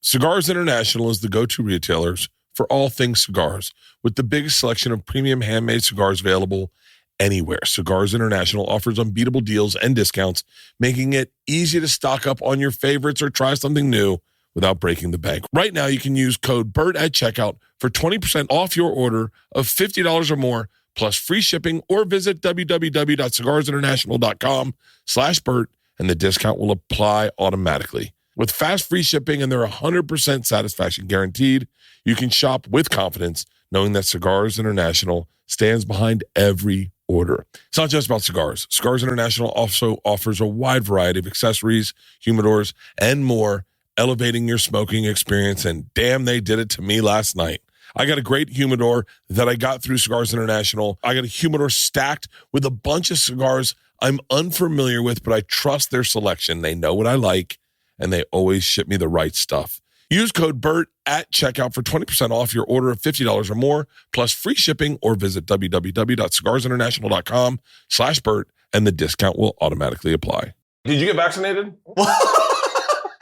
Cigars International is the go-to retailers for all things cigars, with the biggest selection of premium handmade cigars available anywhere. Cigars International offers unbeatable deals and discounts, making it easy to stock up on your favorites or try something new without breaking the bank. Right now, you can use code BERT at checkout for 20% off your order of $50 or more, plus free shipping, or visit www.cigarsinternational.com/BERT, and the discount will apply automatically. With fast free shipping and their 100% satisfaction guaranteed, you can shop with confidence, knowing that Cigars International stands behind every order. It's not just about cigars. Cigars International also offers a wide variety of accessories, humidors, and more, elevating your smoking experience, and damn, they did it to me last night. I got a great humidor that I got through Cigars International. I got a humidor stacked with a bunch of cigars I'm unfamiliar with, but I trust their selection. They know what I like, and they always ship me the right stuff. Use code BERT at checkout for 20% off your order of $50 or more, plus free shipping, or visit www.cigarsinternational.com/BERT, and the discount will automatically apply. Did you get vaccinated?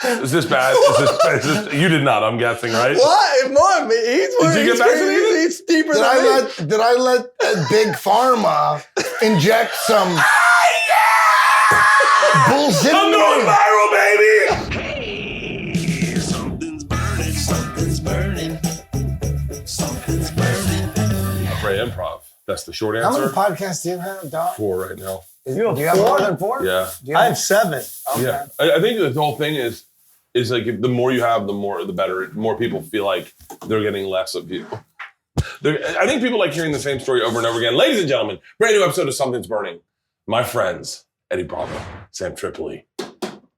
Is this bad? Is this, you did not, I'm guessing, right? What? More, did you get vaccinated? He's deeper than me. Did I let Big Pharma inject some bullshit? I'm going viral, baby! Hey, something's burning, something's burning, something's burning. I'm Ray Improv. That's the short How answer. many podcasts do you have, Doc? 4 right now. Do you have more than 4? Yeah. I have 7. Okay. Yeah. I think the whole thing is like the more you have, the better. More people feel like they're getting less of you. I think people like hearing the same story over and over again. Ladies and gentlemen, brand new episode of Something's Burning. My friends, Eddie Bravo, Sam Tripoli,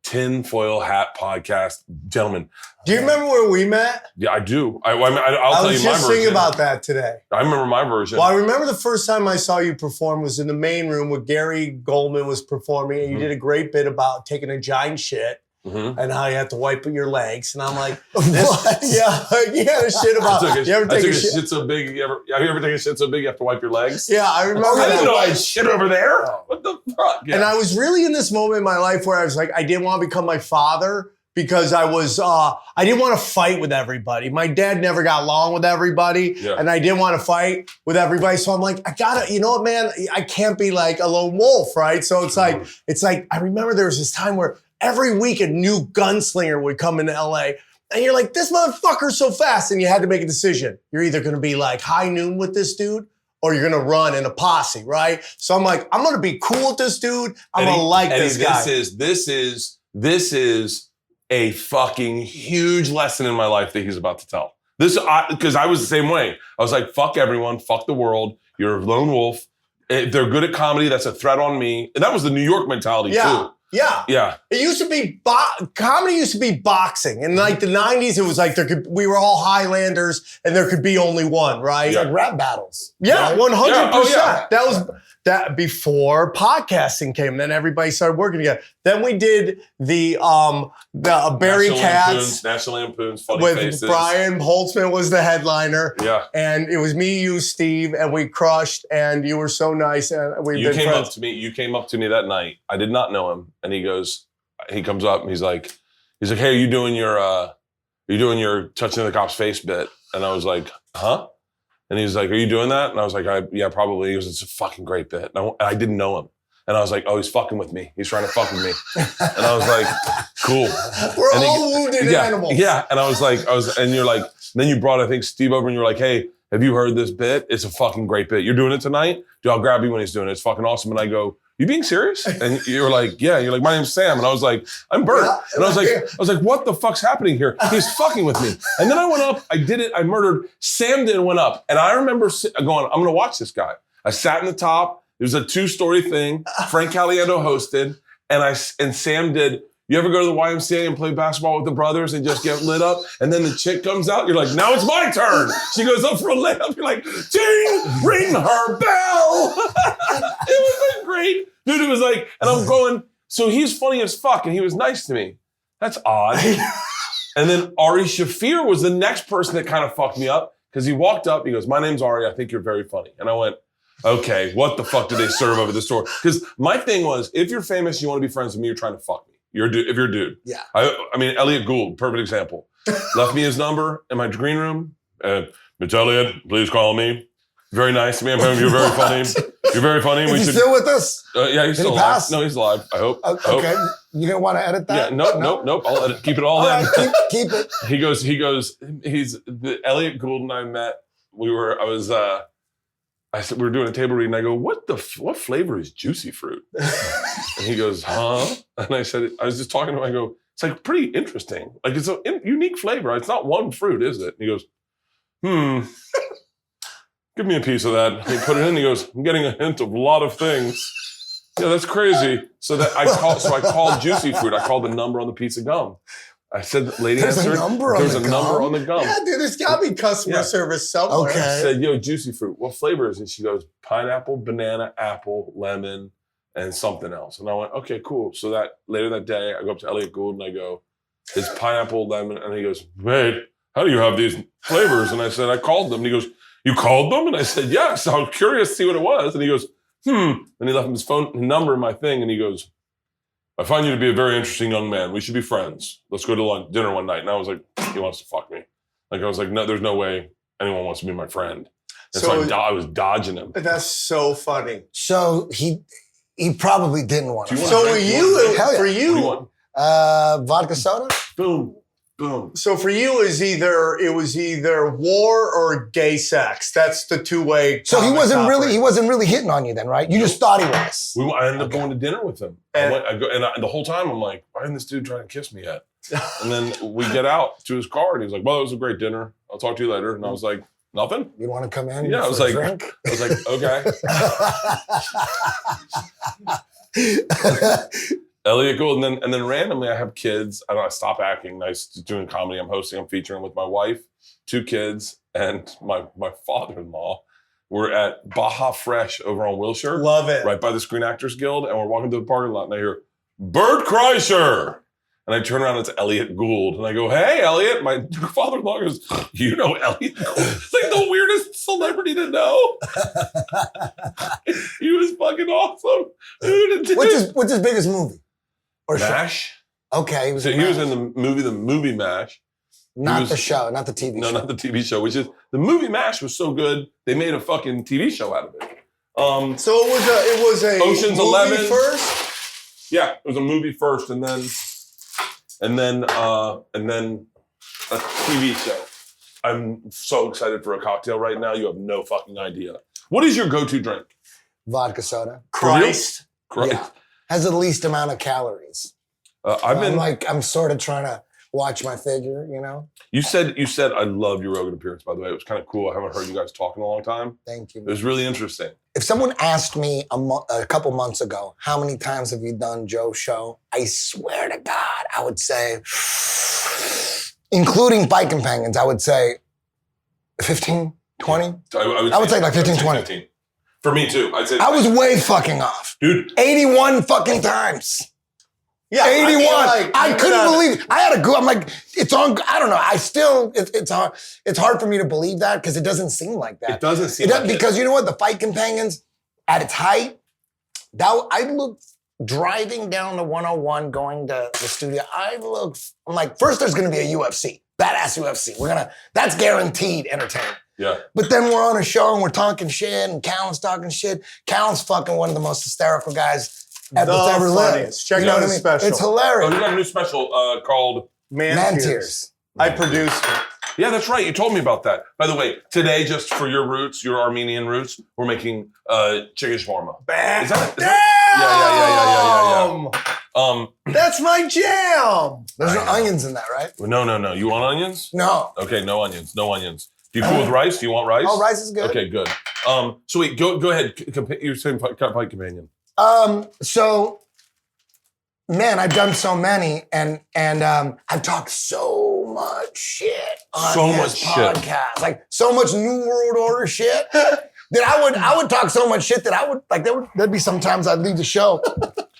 Tinfoil Hat Podcast. Gentlemen. Do you remember where we met? Yeah, I do. I'll tell you my I was version. just thinking about that today. I remember my version. Well, I remember the first time I saw you perform was in the main room where Gary Goldman was performing, and you did a great bit about taking a giant shit and how you have to wipe your legs. And I'm like, what? Yeah, you had a shit about. You ever take a shit so big? Have you ever taken a shit so big you have to wipe your legs? Yeah, I remember. I didn't know I had shit over there. What the fuck? Yeah. And I was really in this moment in my life where I was like, I didn't want to become my father because I didn't want to fight with everybody. My dad never got along with everybody, and I didn't want to fight with everybody. So I'm like, I gotta, you know what, man? I can't be like a lone wolf, right? So it's like, I remember there was this time where every week a new gunslinger would come into LA. And you're like, this motherfucker's so fast. And you had to make a decision. You're either going to be like high noon with this dude, or you're going to run in a posse, right? So I'm like, I'm going to be cool with this dude. I'm going to like this guy. This is a fucking huge lesson in my life that he's about to tell. Because I was the same way. I was like, fuck everyone, fuck the world. You're a lone wolf. They're good at comedy. That's a threat on me. And that was the New York mentality too. Yeah. It used to be, comedy used to be boxing. In like the 90s, it was like we were all Highlanders and there could be only one, right? Like rap battles. Yeah, 100%. Yeah. Oh, yeah. That was before podcasting came. Then everybody started working together. Then we did the Barry Katz. National Lampoons, Funny with Faces. Brian Holtzman was the headliner. Yeah. And it was me, you, Steve, and we crushed, and you were so nice. And You came up to me that night. I did not know him. And he comes up and he's like, hey, are you doing your touching the cop's face bit? And I was like, huh? And he was like, are you doing that? And I was like, yeah, probably. He goes, it's a fucking great bit. And I didn't know him. And I was like, oh, he's fucking with me. He's trying to fuck with me. And I was like, cool. We're all wounded animals. Yeah. And and you're like, then you brought, I think, Steve over and you're like, hey, have you heard this bit? It's a fucking great bit. You're doing it tonight? Dude, I'll grab you when he's doing it. It's fucking awesome. And I go, you being serious? And you're like, yeah. You're like, my name's Sam. And I was like, I'm Bert. And I was like, what the fuck's happening here? He's fucking with me. And then I went up, I did it, I murdered. Sam did and went up. And I remember going, I'm gonna watch this guy. I sat in the top. It was a 2-story thing. Frank Caliendo hosted. And Sam did, you ever go to the YMCA and play basketball with the brothers and just get lit up? And then the chick comes out, you're like, now it's my turn. She goes up for a layup. You're like, ding, ring her bell. It was like great. Dude, it was like, and I'm going, so he's funny as fuck and he was nice to me. That's odd. And then Ari Shafir was the next person that kind of fucked me up because he walked up, he goes, my name's Ari, I think you're very funny. And I went, okay, what the fuck do they serve over the store? Because my thing was, if you're famous, you want to be friends with me, you're trying to fuck me. If you're a dude. Yeah. I mean, Elliot Gould, perfect example. Left me his number in my green room. Mitch Elliott, please call me. Very nice to me. You're very funny. You're very funny. Is he still with us? Yeah, he's still alive. No, he's alive. I hope. Okay. You didn't want to edit that? Yeah, nope. I'll edit. Keep it all in. Right, keep it. He goes, he's the Elliot Gould and I met. We were doing a table read and I go, what flavor is juicy fruit? And he goes, huh? And I said, I was just talking to him. I go, it's like pretty interesting. Like it's a unique flavor. It's not one fruit, is it? And he goes, give me a piece of that. And he put it in. He goes, I'm getting a hint of a lot of things. Yeah, that's crazy. So I called juicy fruit. I called the number on the piece of gum. I said, the lady answered. There's a number on the gum. Yeah, dude, there's gotta be customer service somewhere. Okay. I said, yo, juicy fruit, what flavor is it? She goes, pineapple, banana, apple, lemon, and something else. And I went, okay, cool. So that later that day, I go up to Elliot Gould and I go, it's pineapple, lemon. And he goes, wait, how do you have these flavors? And I said, I called them. And he goes, you called them? And I said, yes. I was curious to see what it was. And he goes, And he left his phone number in my thing. And he goes, I find you to be a very interesting young man. We should be friends. Let's go to dinner one night. And I was like, he wants to fuck me. Like, I was like, no, there's no way anyone wants to be my friend. And so I was dodging him. That's so funny. So he probably didn't want to. So for you, vodka soda? Boom. So for you, it was either war or gay sex. That's the two-way. So he wasn't really hitting on you then, right? You just thought he was. I ended up going to dinner with him. And the whole time I'm like, why isn't this dude trying to kiss me yet? And then we get out to his car and he's like, well, it was a great dinner. I'll talk to you later. And I was like, nothing? You want to come in? Yeah, I was like, okay. Elliot Gould, and then randomly I have kids. I stop acting nice, doing comedy. I'm hosting, I'm featuring with my wife, 2 kids, and my father-in-law. We're at Baja Fresh over on Wilshire. Love it. Right by the Screen Actors Guild, and we're walking through the parking lot, and I hear, Bert Kreischer! And I turn around, it's Elliot Gould. And I go, hey, Elliot. My father-in-law goes, you know Elliot Gould? It's like the weirdest celebrity to know. He was fucking awesome. Dude, What's his biggest movie? Or MASH. Show? Okay. He was in the movie MASH. Not the show, not the TV show. No, not the TV show, which is, the movie MASH was so good, they made a fucking TV show out of it. So it was a Ocean's movie 11 first? Yeah, it was a movie first and then a TV show. I'm so excited for a cocktail right now. You have no fucking idea. What is your go-to drink? Vodka soda. Christ. Yeah. Has the least amount of calories. I'm sort of trying to watch my figure, you know? You said I love your Rogan appearance, by the way. It was kind of cool. I haven't heard you guys talk in a long time. Thank you. It was really interesting. If someone asked me a couple months ago, how many times have you done Joe's show? I swear to God, I would say, including Bike Companions, I would say 15, 20? I would say like 15, 20. 15. For me too. I'd say I was way fucking off. Dude. 81 fucking times. Yeah, 81. I couldn't believe it. I had to go. I'm like, it's on. I don't know. It's hard. It's hard for me to believe that because it doesn't seem like that. It doesn't seem like because you know what? The Fight Companions at its height, I looked driving down the 101 going to the studio. I'm like, first there's going to be a UFC, badass UFC. That's guaranteed entertainment. Yeah. But then we're on a show and we're talking shit and Callan's talking shit. Callan's fucking one of the most hysterical guys that's ever lived. Check out his special. It's hilarious. Oh, you got a new special called Man Tears. I produced it. Yeah, that's right. You told me about that. By the way, today, just for your roots, your Armenian roots, we're making chicken shawarma. Is that Yeah. That's my jam. There's no onions in that, right? No. You want onions? No. Okay, no onions. Do you cool with rice? Do you want rice? Oh, rice is good. Okay, good. So wait, go ahead. You're saying Fight Companion. So, man, I've done so many, and I've talked so much shit on this podcast, like so much New World Order shit that I would talk so much shit that I would like. There'd be sometimes I'd leave the show,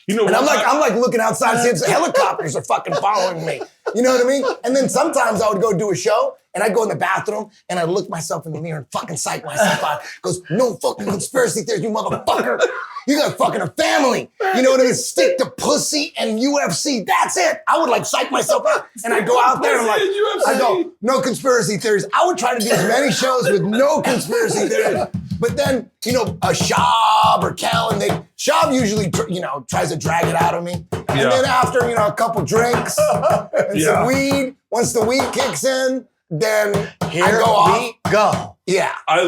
and I'm like looking outside, seeing helicopters are fucking following me. You know what I mean? And then sometimes I would go do a show, And I go in the bathroom and I look myself in the mirror and fucking psych myself out. Goes, no fucking conspiracy theories, you motherfucker. You got fucking a family. You know what I mean? Stick to pussy and UFC. That's it. I would like psych myself out. And I go out there and like, I go, no conspiracy theories. I would try to do as many shows with no conspiracy theories. But then, you know, a Shab or Kellen, Shab usually, you know, tries to drag it out of me. And then after, you know, a couple drinks and some weed, once the weed kicks in, then Here we go. Yeah. I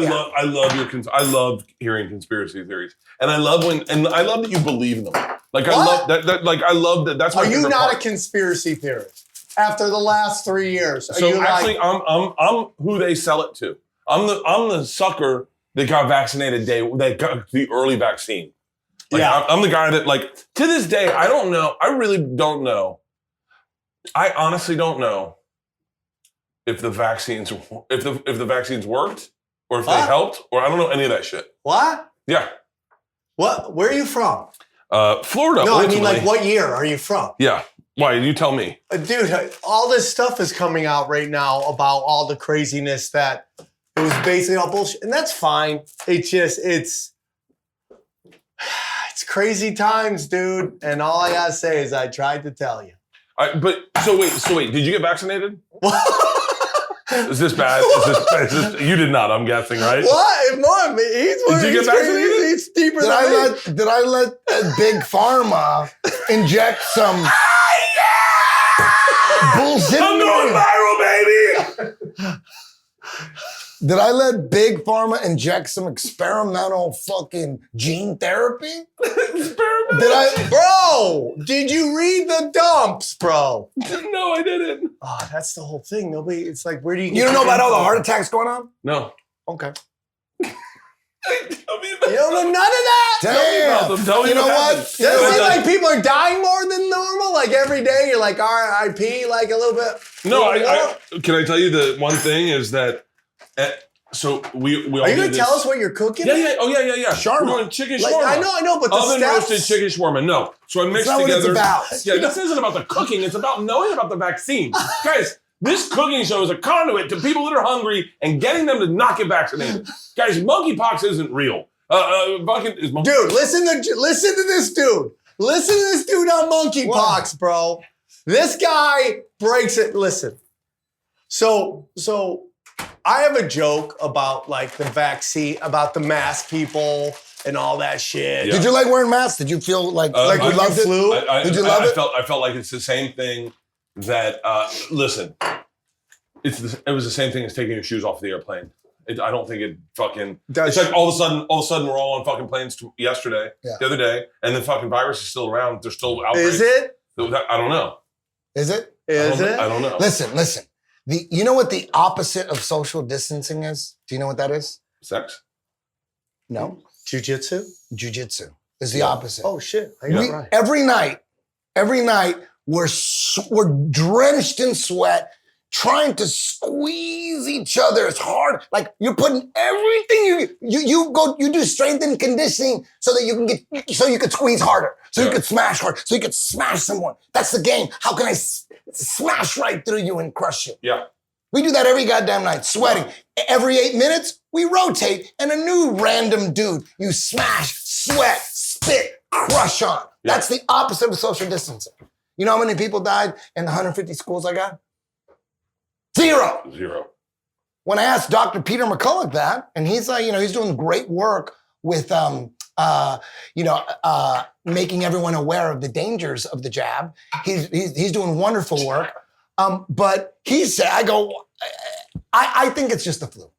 love hearing conspiracy theories. And I love that you believe in them. Like I love that like I love that that's my Are you favorite not part. a conspiracy theorist? After the last 3 years. Are So you actually like, I'm who they sell it to. I'm the sucker that got vaccinated that got the early vaccine. Like, I'm the guy that, like, to this day, I don't know. I really don't know. I honestly don't know if the vaccines worked or if they helped, or I don't know any of that shit. what? Yeah. What? Where are you from? Florida. No, I mean, ultimately. like, what year are you from? Yeah. Why? You tell me. Dude, all this stuff is coming out right now about all the craziness that it was basically all bullshit. And that's fine. It's crazy times, dude. And all I gotta say is I tried to tell you. So wait. Did you get vaccinated? Is this bad? Is this, you did not, I'm guessing, right? What? Mom, Did you get vaccinated? He's deeper Did than me. Did I let Big Pharma inject some bullshit? I'm going viral, baby! Did I let Big Pharma inject some experimental fucking gene therapy? Bro, did you read the dumps, bro? No, I didn't. Oh, that's the whole thing. Nobody, it's like, where do you get You don't know your about all the info? heart attacks going on? No. Okay. Tell me about You don't know none of that? Damn. Tell me You know about what? it. Does it seem like people are dying more than normal? Like every day you're like RIP, like a little bit? No, I can I tell you the one thing is that, so we all Are you do gonna this. tell us what you're cooking? Yeah. Oh, yeah. Shawarma. We're doing chicken Like, shawarma. I know, but the Oven steps. roasted chicken shawarma. No. So I mixed not what together. it's about. Yeah, this isn't about the cooking. It's about knowing about the vaccine. Guys, this cooking show is a conduit to people that are hungry and getting them to not get vaccinated. Guys, monkeypox isn't real. Is monkey- Dude, listen to this dude. Listen to this dude on monkeypox, bro. This guy breaks it. Listen. So I have a joke about like the vaccine, about the mask people and all that shit. Yeah. Did you like wearing masks? Did you feel like you I loved it? flew? Did you love it? I felt like it's the same thing that, listen, it was the same thing as taking your shoes off the airplane. I don't think it fucking, it's like all of a sudden we're all on fucking planes the other day, and the fucking virus is still around. There's still outbreaks. Is it? I don't know. Is it? I don't know. Listen. You know what the opposite of social distancing is? Do you know what that is? Sex? No. Jiu-jitsu? Jiu-jitsu is the opposite. Oh shit. I got it right. Every night we're drenched in sweat, trying to squeeze each other as hard. Like you're putting everything you do strength and conditioning so that you can squeeze harder, so you can smash hard, so you can smash someone. That's the game. How can I smash right through you and crush you? Yeah. We do that every goddamn night, sweating. Every 8 minutes, we rotate, and a new random dude you smash, sweat, spit, crush on. Yeah. That's the opposite of social distancing. You know how many people died in the 150 schools I got? Zero. When I asked Dr. Peter McCullough that, and he's like, he's doing great work with, making everyone aware of the dangers of the jab. He's doing wonderful work. But he said, I think it's just the flu.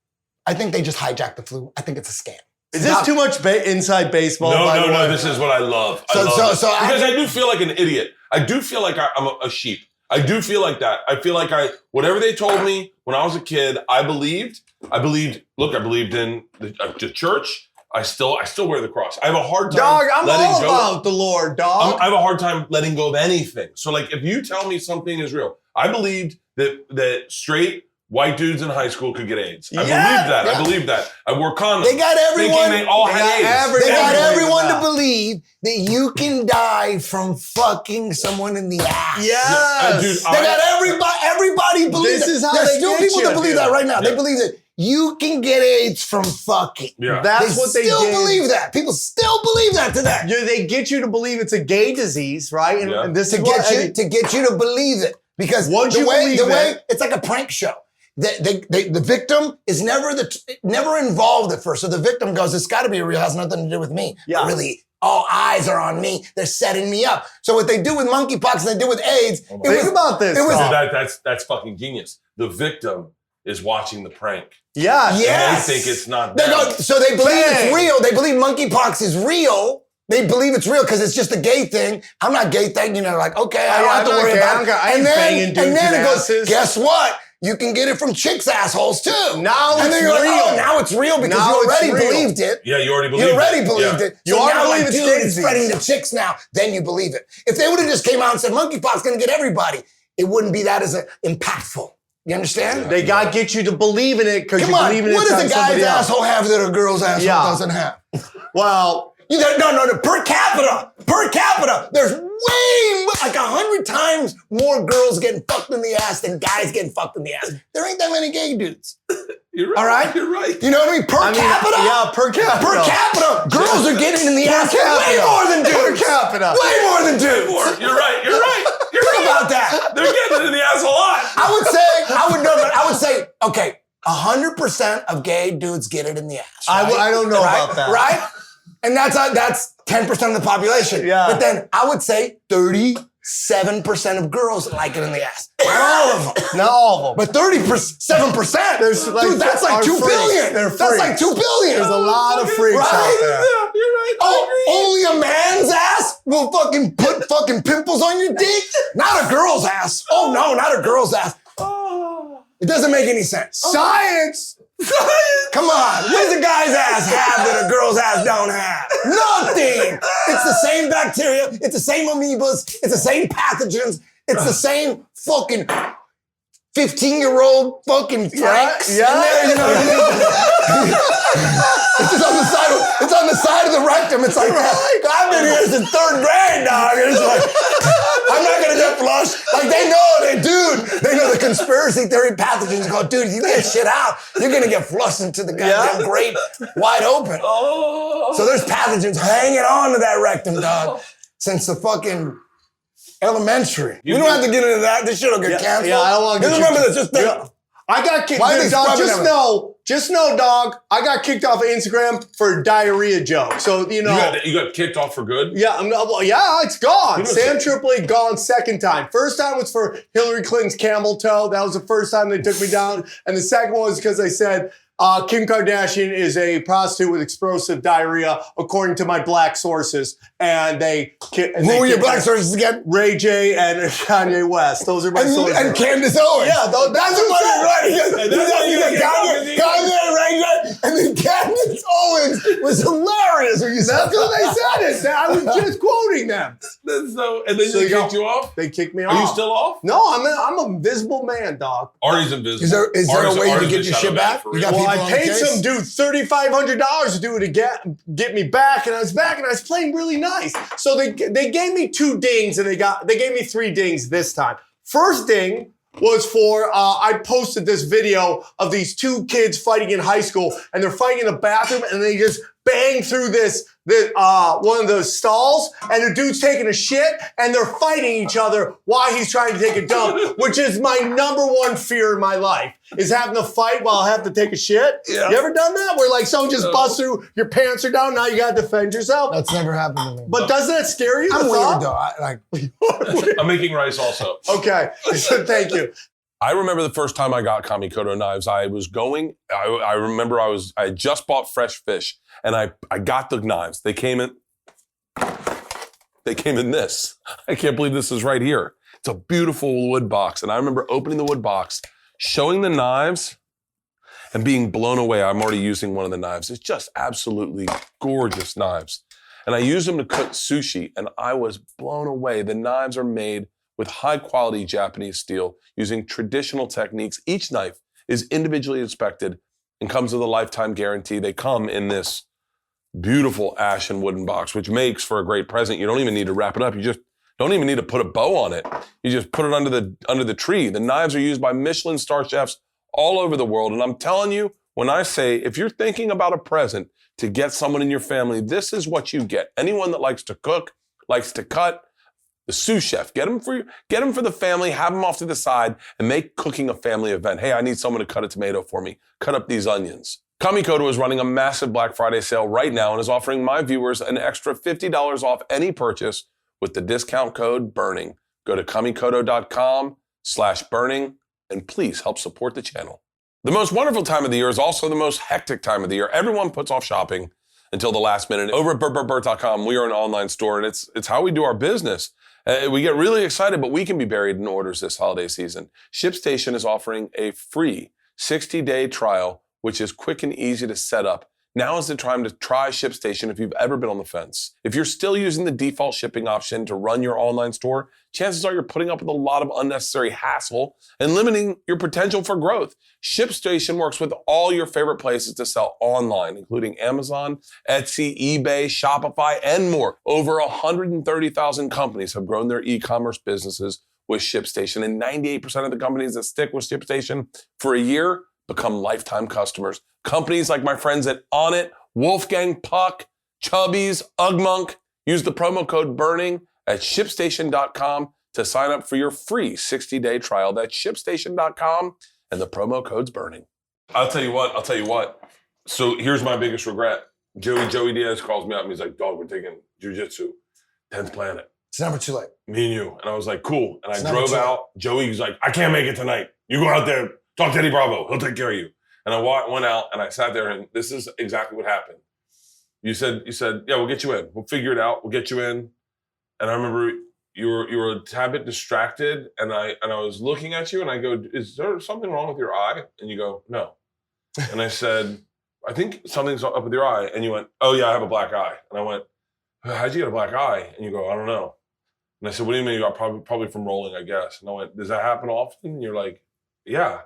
I think they just hijacked the flu. I think it's a scam. Is this too much inside baseball? No. This is what I love. Because I do feel like an idiot. I do feel like I'm a sheep. I do feel like that. I feel like whatever they told me when I was a kid, I believed. Look, I believed in the church. I still wear the cross. I have a hard time. Dog, I'm letting all go. about the Lord, dog. I have a hard time letting go of anything. So, like, if you tell me something is real, I believed that straight white dudes in high school could get AIDS. I Yeah. believe that. I wore condoms. They got everyone. Thinking they all had AIDS. They got Everyone everyone believe to that. believe that you can die from fucking someone in the ass. Yes. Dude, They got everybody believes This is how There's they still get people you, that believe dude. that right now. They Yeah. believe that you can get AIDS from fucking. Yeah. That's what they still did. believe that. People still believe that today. Yeah, they get you to believe it's a gay disease, right? And, Yeah. and this To is what get you to believe it. Because Once the you way believe it- it's like a prank show. The victim is never involved at first. So the victim goes, it's got to be real. It has nothing to do with me. Yeah. But really, all eyes are on me. They're setting me up. So what they do with monkeypox and they do with AIDS, Think about this. it was- Tom. That's fucking genius. The victim is watching the prank. Yeah. Yes. And they think it's not They them. go, so they believe Bang. it's real. They believe monkeypox is real. They believe it's real because it's just a gay thing. I'm not gay thing. You know, like, okay, I don't have to I'm not worry gay. about it. I ain't banging dudes and then in it goes, asses. guess what? You can get it from chicks' assholes too. Now and it's then you're like, real. oh, now it's real because Now you it's already real. believed it. Yeah, you already believed You already it. believed Yeah. it. You So already now, believe like, it's dude, gay it's spreading disease. to chicks now. Then you believe it. If they would have just came out and said monkeypox gonna get everybody, it wouldn't be that as impactful. You understand? They got to get you to believe in it because Come you on, believe in it. what does a inside guy's somebody else. asshole have that a girl's asshole Yeah. doesn't have? Well, No, per capita, there's way, like 100 times more girls getting fucked in the ass than guys getting fucked in the ass. There ain't that many gay dudes. You're right. All right? You're right. You know what I mean? Per capita? Yeah, per capita. Per capita, girls are getting in the ass way capita. more than dudes. Per capita. Way more than dudes. You're right. Think about that. They're getting it in the ass a lot. I would say, okay, 100% of gay dudes get it in the ass. Right? I don't know Right? about that. Right? And that's 10% of the population. Yeah. But then I would say 37% of girls like it in the ass. Not all of them. Not all of them. But 37%. There's like- Dude, that's like are 2 freaks. billion. They're That's like freaks. 2 billion. There's a lot of freaks Right? out there. Yeah, you're right. Only a man's ass will fucking put fucking pimples on your dick? Not a girl's ass. Oh no, not a girl's ass. It doesn't make any sense. Science. Come on. What does a guy's ass have that a girl's ass don't have? Nothing. It's the same bacteria. It's the same amoebas. It's the same pathogens. It's the same fucking 15-year-old fucking Franks. Yeah. in there, you know what I mean? It's just on the side. It's on the side of the rectum. It's like I've been here since 3rd grade, dog. And it's like I'm not gonna get flushed. Like they know the conspiracy theory pathogens. Go, dude, you get shit out, you're gonna get flushed into the goddamn grape wide open. So there's pathogens hanging on to that rectum, dog, since the fucking elementary. We don't have to get into that. This shit will get canceled. Yeah, I don't want to Just remember this. Just think. I got kicked. Why are they Dog, scrubbing just know, dog. I got kicked off of Instagram for a diarrhea joke. So you know, You got kicked off for good? yeah, it's gone. You know, Sam Tripoli gone second time. First time was for Hillary Clinton's camel toe. That was the first time they took me down, and the second one was because they said Kim Kardashian is a prostitute with explosive diarrhea, according to my black sources. And Who were your black sources again? Ray J and Kanye West. Those are my sources. And Candace Owens. Yeah, that's what I'm right. You got Kanye, Ray J, and then Candace Owens was hilarious when you said That's what they said. I was just quoting them. And then So they you go- kicked you off? They kicked me off. Are you still off? No, I'm a invisible man, dog. Artie's invisible. Is there a way you can Artie's get been your shadow shit banned back? for You got real. Well, people I on the paid case? some dude $3,500 to do it to get me back, and I was back, and I was playing really nice. So they gave me 2 dings, and they gave me 3 dings this time. First ding was for I posted this video of these 2 kids fighting in high school, and they're fighting in the bathroom, and they just bang through this one of the stalls, and the dude's taking a shit, and they're fighting each other while he's trying to take a dump, which is my number 1 fear in my life, is having to fight while I have to take a shit. Yeah. You ever done that? Where like someone just busts through, your pants are down, now you gotta defend yourself? That's never happened to me. But doesn't that scare you? I'm the weird thought? though. I'm making rice also. Okay, thank you. I remember the first time I got Kamikoto knives. I remember I had just bought fresh fish, and I got the knives. They came in this. I can't believe this is right here. It's a beautiful wood box. And I remember opening the wood box, showing the knives, and being blown away. I'm already using one of the knives. It's just absolutely gorgeous knives. And I used them to cook sushi, and I was blown away. The knives are made with high quality Japanese steel using traditional techniques. Each knife is individually inspected and comes with a lifetime guarantee. They come in this beautiful ashen wooden box, which makes for a great present. You don't even need to wrap it up. You just don't even need to put a bow on it. You just put it under the tree. The knives are used by Michelin star chefs all over the world. And I'm telling you, when I say, if you're thinking about a present to get someone in your family, this is what you get. Anyone that likes to cook, likes to cut, the sous chef, get them for the family, have them off to the side, and make cooking a family event. Hey, I need someone to cut a tomato for me. Cut up these onions. Kamikoto is running a massive Black Friday sale right now and is offering my viewers an extra $50 off any purchase with the discount code BURNING. Go to kamikoto.com/burning and please help support the channel. The most wonderful time of the year is also the most hectic time of the year. Everyone puts off shopping until the last minute. Over at BertCast.com, we are an online store, and it's how we do our business. We get really excited, but we can be buried in orders this holiday season. ShipStation is offering a free 60-day trial, which is quick and easy to set up. Now is the time to try ShipStation if you've ever been on the fence. If you're still using the default shipping option to run your online store, chances are you're putting up with a lot of unnecessary hassle and limiting your potential for growth. ShipStation works with all your favorite places to sell online, including Amazon, Etsy, eBay, Shopify, and more. Over 130,000 companies have grown their e-commerce businesses with ShipStation, and 98% of the companies that stick with ShipStation for a year become lifetime customers. Companies like my friends at Onnit, Wolfgang Puck, Chubby's, Ugmonk. Use the promo code BURNING at ShipStation.com to sign up for your free 60-day trial. That's ShipStation.com, and the promo code's BURNING. I'll tell you what. So here's my biggest regret. Joey Diaz calls me up and he's like, dog, we're taking jiu-jitsu, 10th planet. It's never too late. Me and you. And I was like, cool. And I drove out. Joey was like, I can't make it tonight. You go out there, talk to Eddie Bravo. He'll take care of you. And I went out and I sat there, and this is exactly what happened. You said, yeah, we'll get you in. We'll figure it out. We'll get you in. And I remember you were a tad bit distracted, and I was looking at you, and I go, is there something wrong with your eye? And you go, no. And I said, I think something's up with your eye. And you went, oh yeah, I have a black eye. And I went, how'd you get a black eye? And you go, I don't know. And I said, what do you mean? You got probably from rolling, I guess. And I went, does that happen often? And you're like, yeah.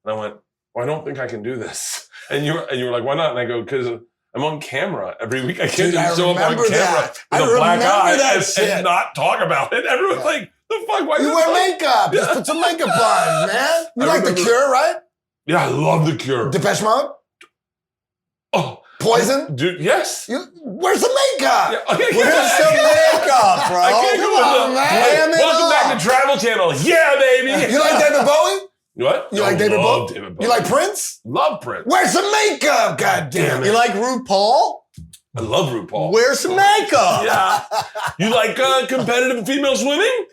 And I went, well, I don't think I can do this. And you were like, why not? And I go, because I'm on camera every week. I can't just show up on camera with a black eye and not talk about it. Everyone's like, the fuck? Why you wear makeup? Just put some makeup on, man. You like The Cure, right? Yeah, I love The Cure. Depeche Mode? Oh. Poison? Dude, yes. Where's the makeup? Yeah, okay, Where's the makeup, bro? I can't come on, man. Welcome back to Travel Channel. Yeah, baby. You like David Bowie? What? You like David Bowie? You like Prince? Love Prince. Where's the makeup? God damn it. You like RuPaul? I love RuPaul. Where's some makeup? Yeah. You like competitive female swimming?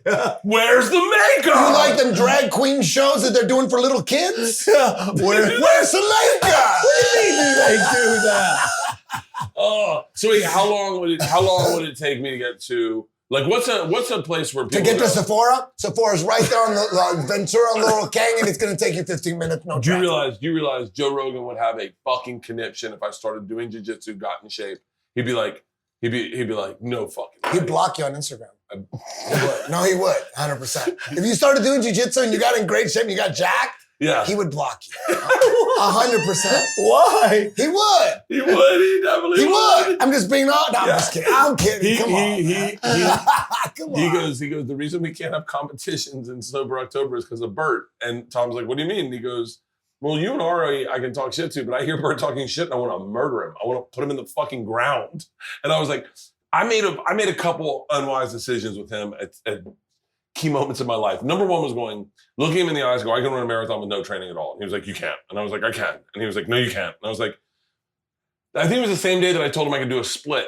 Where's the makeup? You like them drag queen shows that they're doing for little kids? Where's the makeup? What do you mean they do that? Oh, so wait, how long would it take me to get to? Like, what's a place where people to get to Sephora? Sephora's right there on the Ventura on Laurel Canyon. It's going to take you 15 minutes. No Do you realize Joe Rogan would have a fucking conniption if I started doing jiu-jitsu, got in shape? He'd be like, no fucking way. He'd block you on Instagram. He would. No, he would. 100%. If you started doing jiu-jitsu and you got in great shape and you got jacked, yeah, he would block you. 100%. Why? He would. He would. He definitely would. I'm just being honest. No, I'm just kidding. I'm kidding. Come on. He goes, the reason we can't have competitions in Sober October is because of Bert. And Tom's like, what do you mean? And he goes, well, you and Ari, I can talk shit to, but I hear Bert talking shit and I want to murder him. I want to put him in the fucking ground. And I was like, I made a couple unwise decisions with him at key moments in my life. Number one was looking him in the eyes, I can run a marathon with no training at all. And he was like, you can't. And I was like, I can. And he was like, no, you can't. And I was like, I think it was the same day that I told him I could do a split.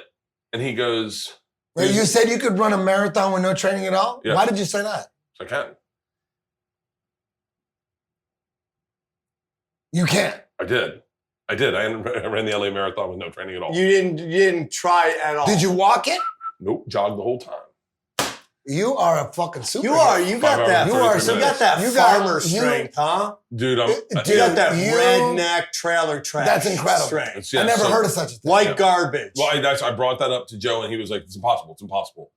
And he goes, wait, you said you could run a marathon with no training at all? Yeah. Why did you say that? I can. You can't. I did. I ran the LA Marathon with no training at all. You didn't try at all. Did you walk it? Nope, jogged the whole time. You are a fucking superhero. You are. You got that. You are. You got that farmer strength, huh? Dude, you got that redneck trailer trash. That's incredible. Strength. I never heard of such a thing. White garbage. Well, I brought that up to Joe, and he was like, "It's impossible. It's impossible."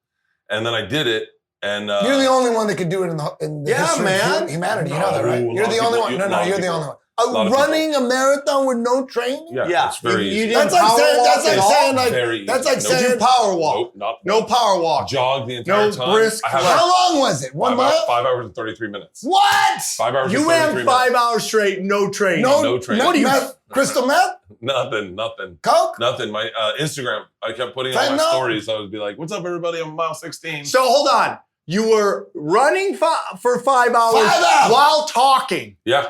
And then I did it, and you're the only one that could do it in the history of humanity. You know that, right? You're the only one. No, you're the only one. Running a marathon with no training? Yeah, it's very easy. That's like Did you power walk? Nope, No power walk. Jog the entire time. Brisk. How long was it? 1 mile? 5 hours and 33 minutes. What? 5 hours. You ran 5 hours straight, no training. No training. What do you meth? Crystal meth? Nothing. Coke? Nothing. My Instagram, I kept putting on my stories. I would be like, "What's up, everybody? I'm mile 16." So hold on. You were running for 5 hours while talking. Yeah.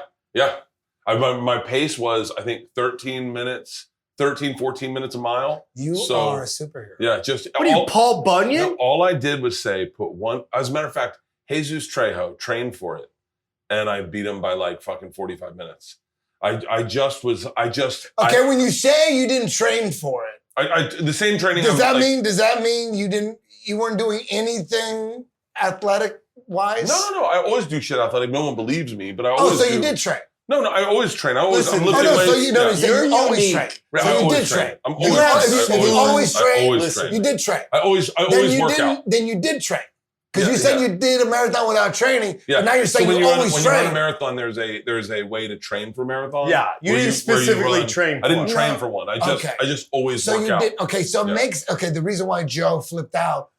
My pace was, I think, 14 minutes a mile. You are a superhero. Yeah, just What are you, Paul Bunyan? No, all I did was say, put one. As a matter of fact, Jesus Trejo trained for it, and I beat him by like fucking 45 minutes. Okay, when you say you didn't train for it, the same training. Does that mean you weren't doing anything athletic wise? No. I always do shit athletic. No one believes me, but I Oh, always. so you did train. No, I always train. I'm lifting weights. So you always train. So you did train. I'm always train. Always train. You did train. I always work out. Then you did train. Because you said you did a marathon without training, but now you're saying you always train. When you run a marathon, there's a way to train for marathon. Yeah, you didn't specifically train for I didn't train for one. I just always work out. The reason why Joe flipped out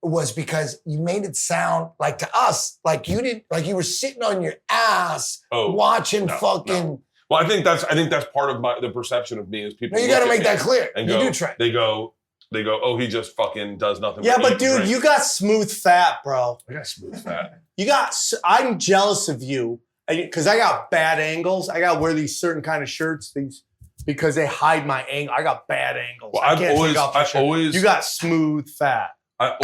was because you made it sound like to us, like you were sitting on your ass watching fucking. No. Well, I think that's part of the perception of me is people. No, you got to make that clear. And you do train. They go, oh, he just fucking does nothing. Yeah, but dude, you got smooth fat, bro. I got smooth fat. I'm jealous of you because I got bad angles. I got to wear these certain kind of shirts, because they hide my angle. I got bad angles. Well, you got smooth fat. I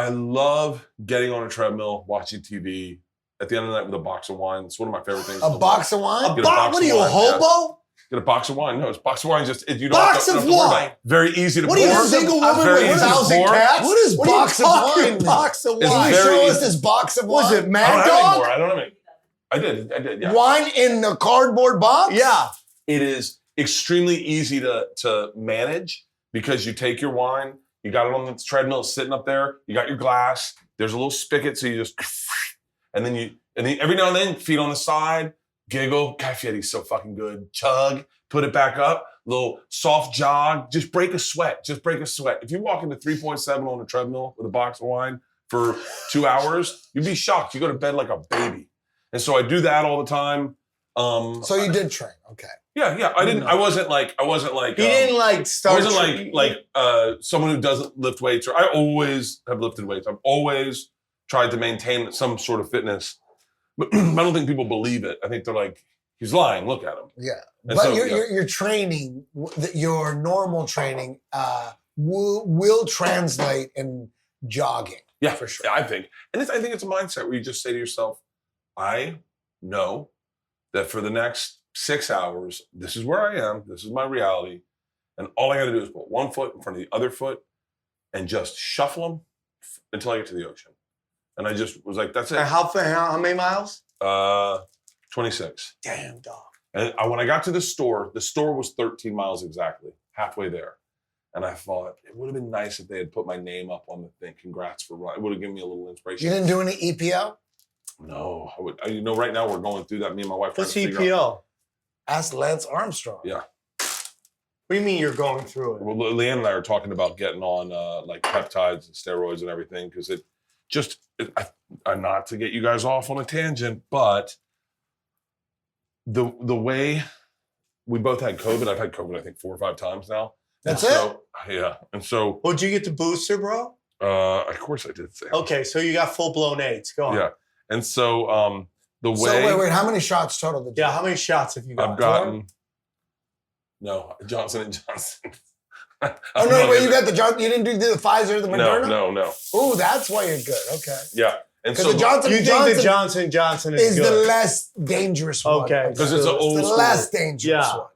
love getting on a treadmill, watching TV at the end of the night with a box of wine. It's one of my favorite things. A box of wine? What are you, a hobo? Get a box of wine. No, it's box of wine. You don't box have to, of wine. Very easy to pour. What are you, a single woman with 1,000 cats? What is box of wine? Box of wine. Can you show us this box of wine? Was it Mad Dog? I don't have any. I did. Yeah. Wine in the cardboard box? Yeah. It is extremely easy to manage because you take your wine, you got it on the treadmill sitting up there, you got your glass, there's a little spigot, so you just, and then every now and then, feet on the side, giggle, Guy Fieri's so fucking good, chug, put it back up, little soft jog, just break a sweat. If you walk into 3.7 on a treadmill with a box of wine for 2 hours, you'd be shocked. You go to bed like a baby. And so I do that all the time. So you did train, okay. Yeah. I wasn't like. He didn't like start. I wasn't like someone who doesn't lift weights. Or I always have lifted weights. I've always tried to maintain some sort of fitness, but I don't think people believe it. I think they're like, he's lying. Look at him. Yeah, but your training, your normal training, will translate in jogging. Yeah, for sure. Yeah, I think it's a mindset where you just say to yourself, I know that for the next 6 hours, this is where I am, this is my reality, and all I got to do is put one foot in front of the other foot and just shuffle them until I get to the ocean. And I just was like, that's it. And how many miles? 26. Damn, dog. And when I got to the store was 13 miles exactly, halfway there. And I thought, it would have been nice if they had put my name up on the thing. Congrats for running. It would have given me a little inspiration. You didn't do any EPO? No. Right now we're going through that. Me and my wife. What's EPO? Ask Lance Armstrong. Yeah. What do you mean you're going through it? Well, Leanne and I are talking about getting on like peptides and steroids and everything because not to get you guys off on a tangent, but the way we both had COVID, I've had COVID I think 4 or 5 times now. That's it? Yeah. And so. Well, did you get the booster, bro? Of course I did. Sam. Okay, so you got full-blown AIDS. Go on. Yeah. And so wait, how many shots total did you how many shots have you got? I've gotten Johnson & Johnson. You got the Johnson. You didn't do the Pfizer, the Moderna? No. Oh, that's why you're good. Okay. Yeah. And so the Johnson & Johnson is the less dangerous one. Okay. Because it's an old the less dangerous one.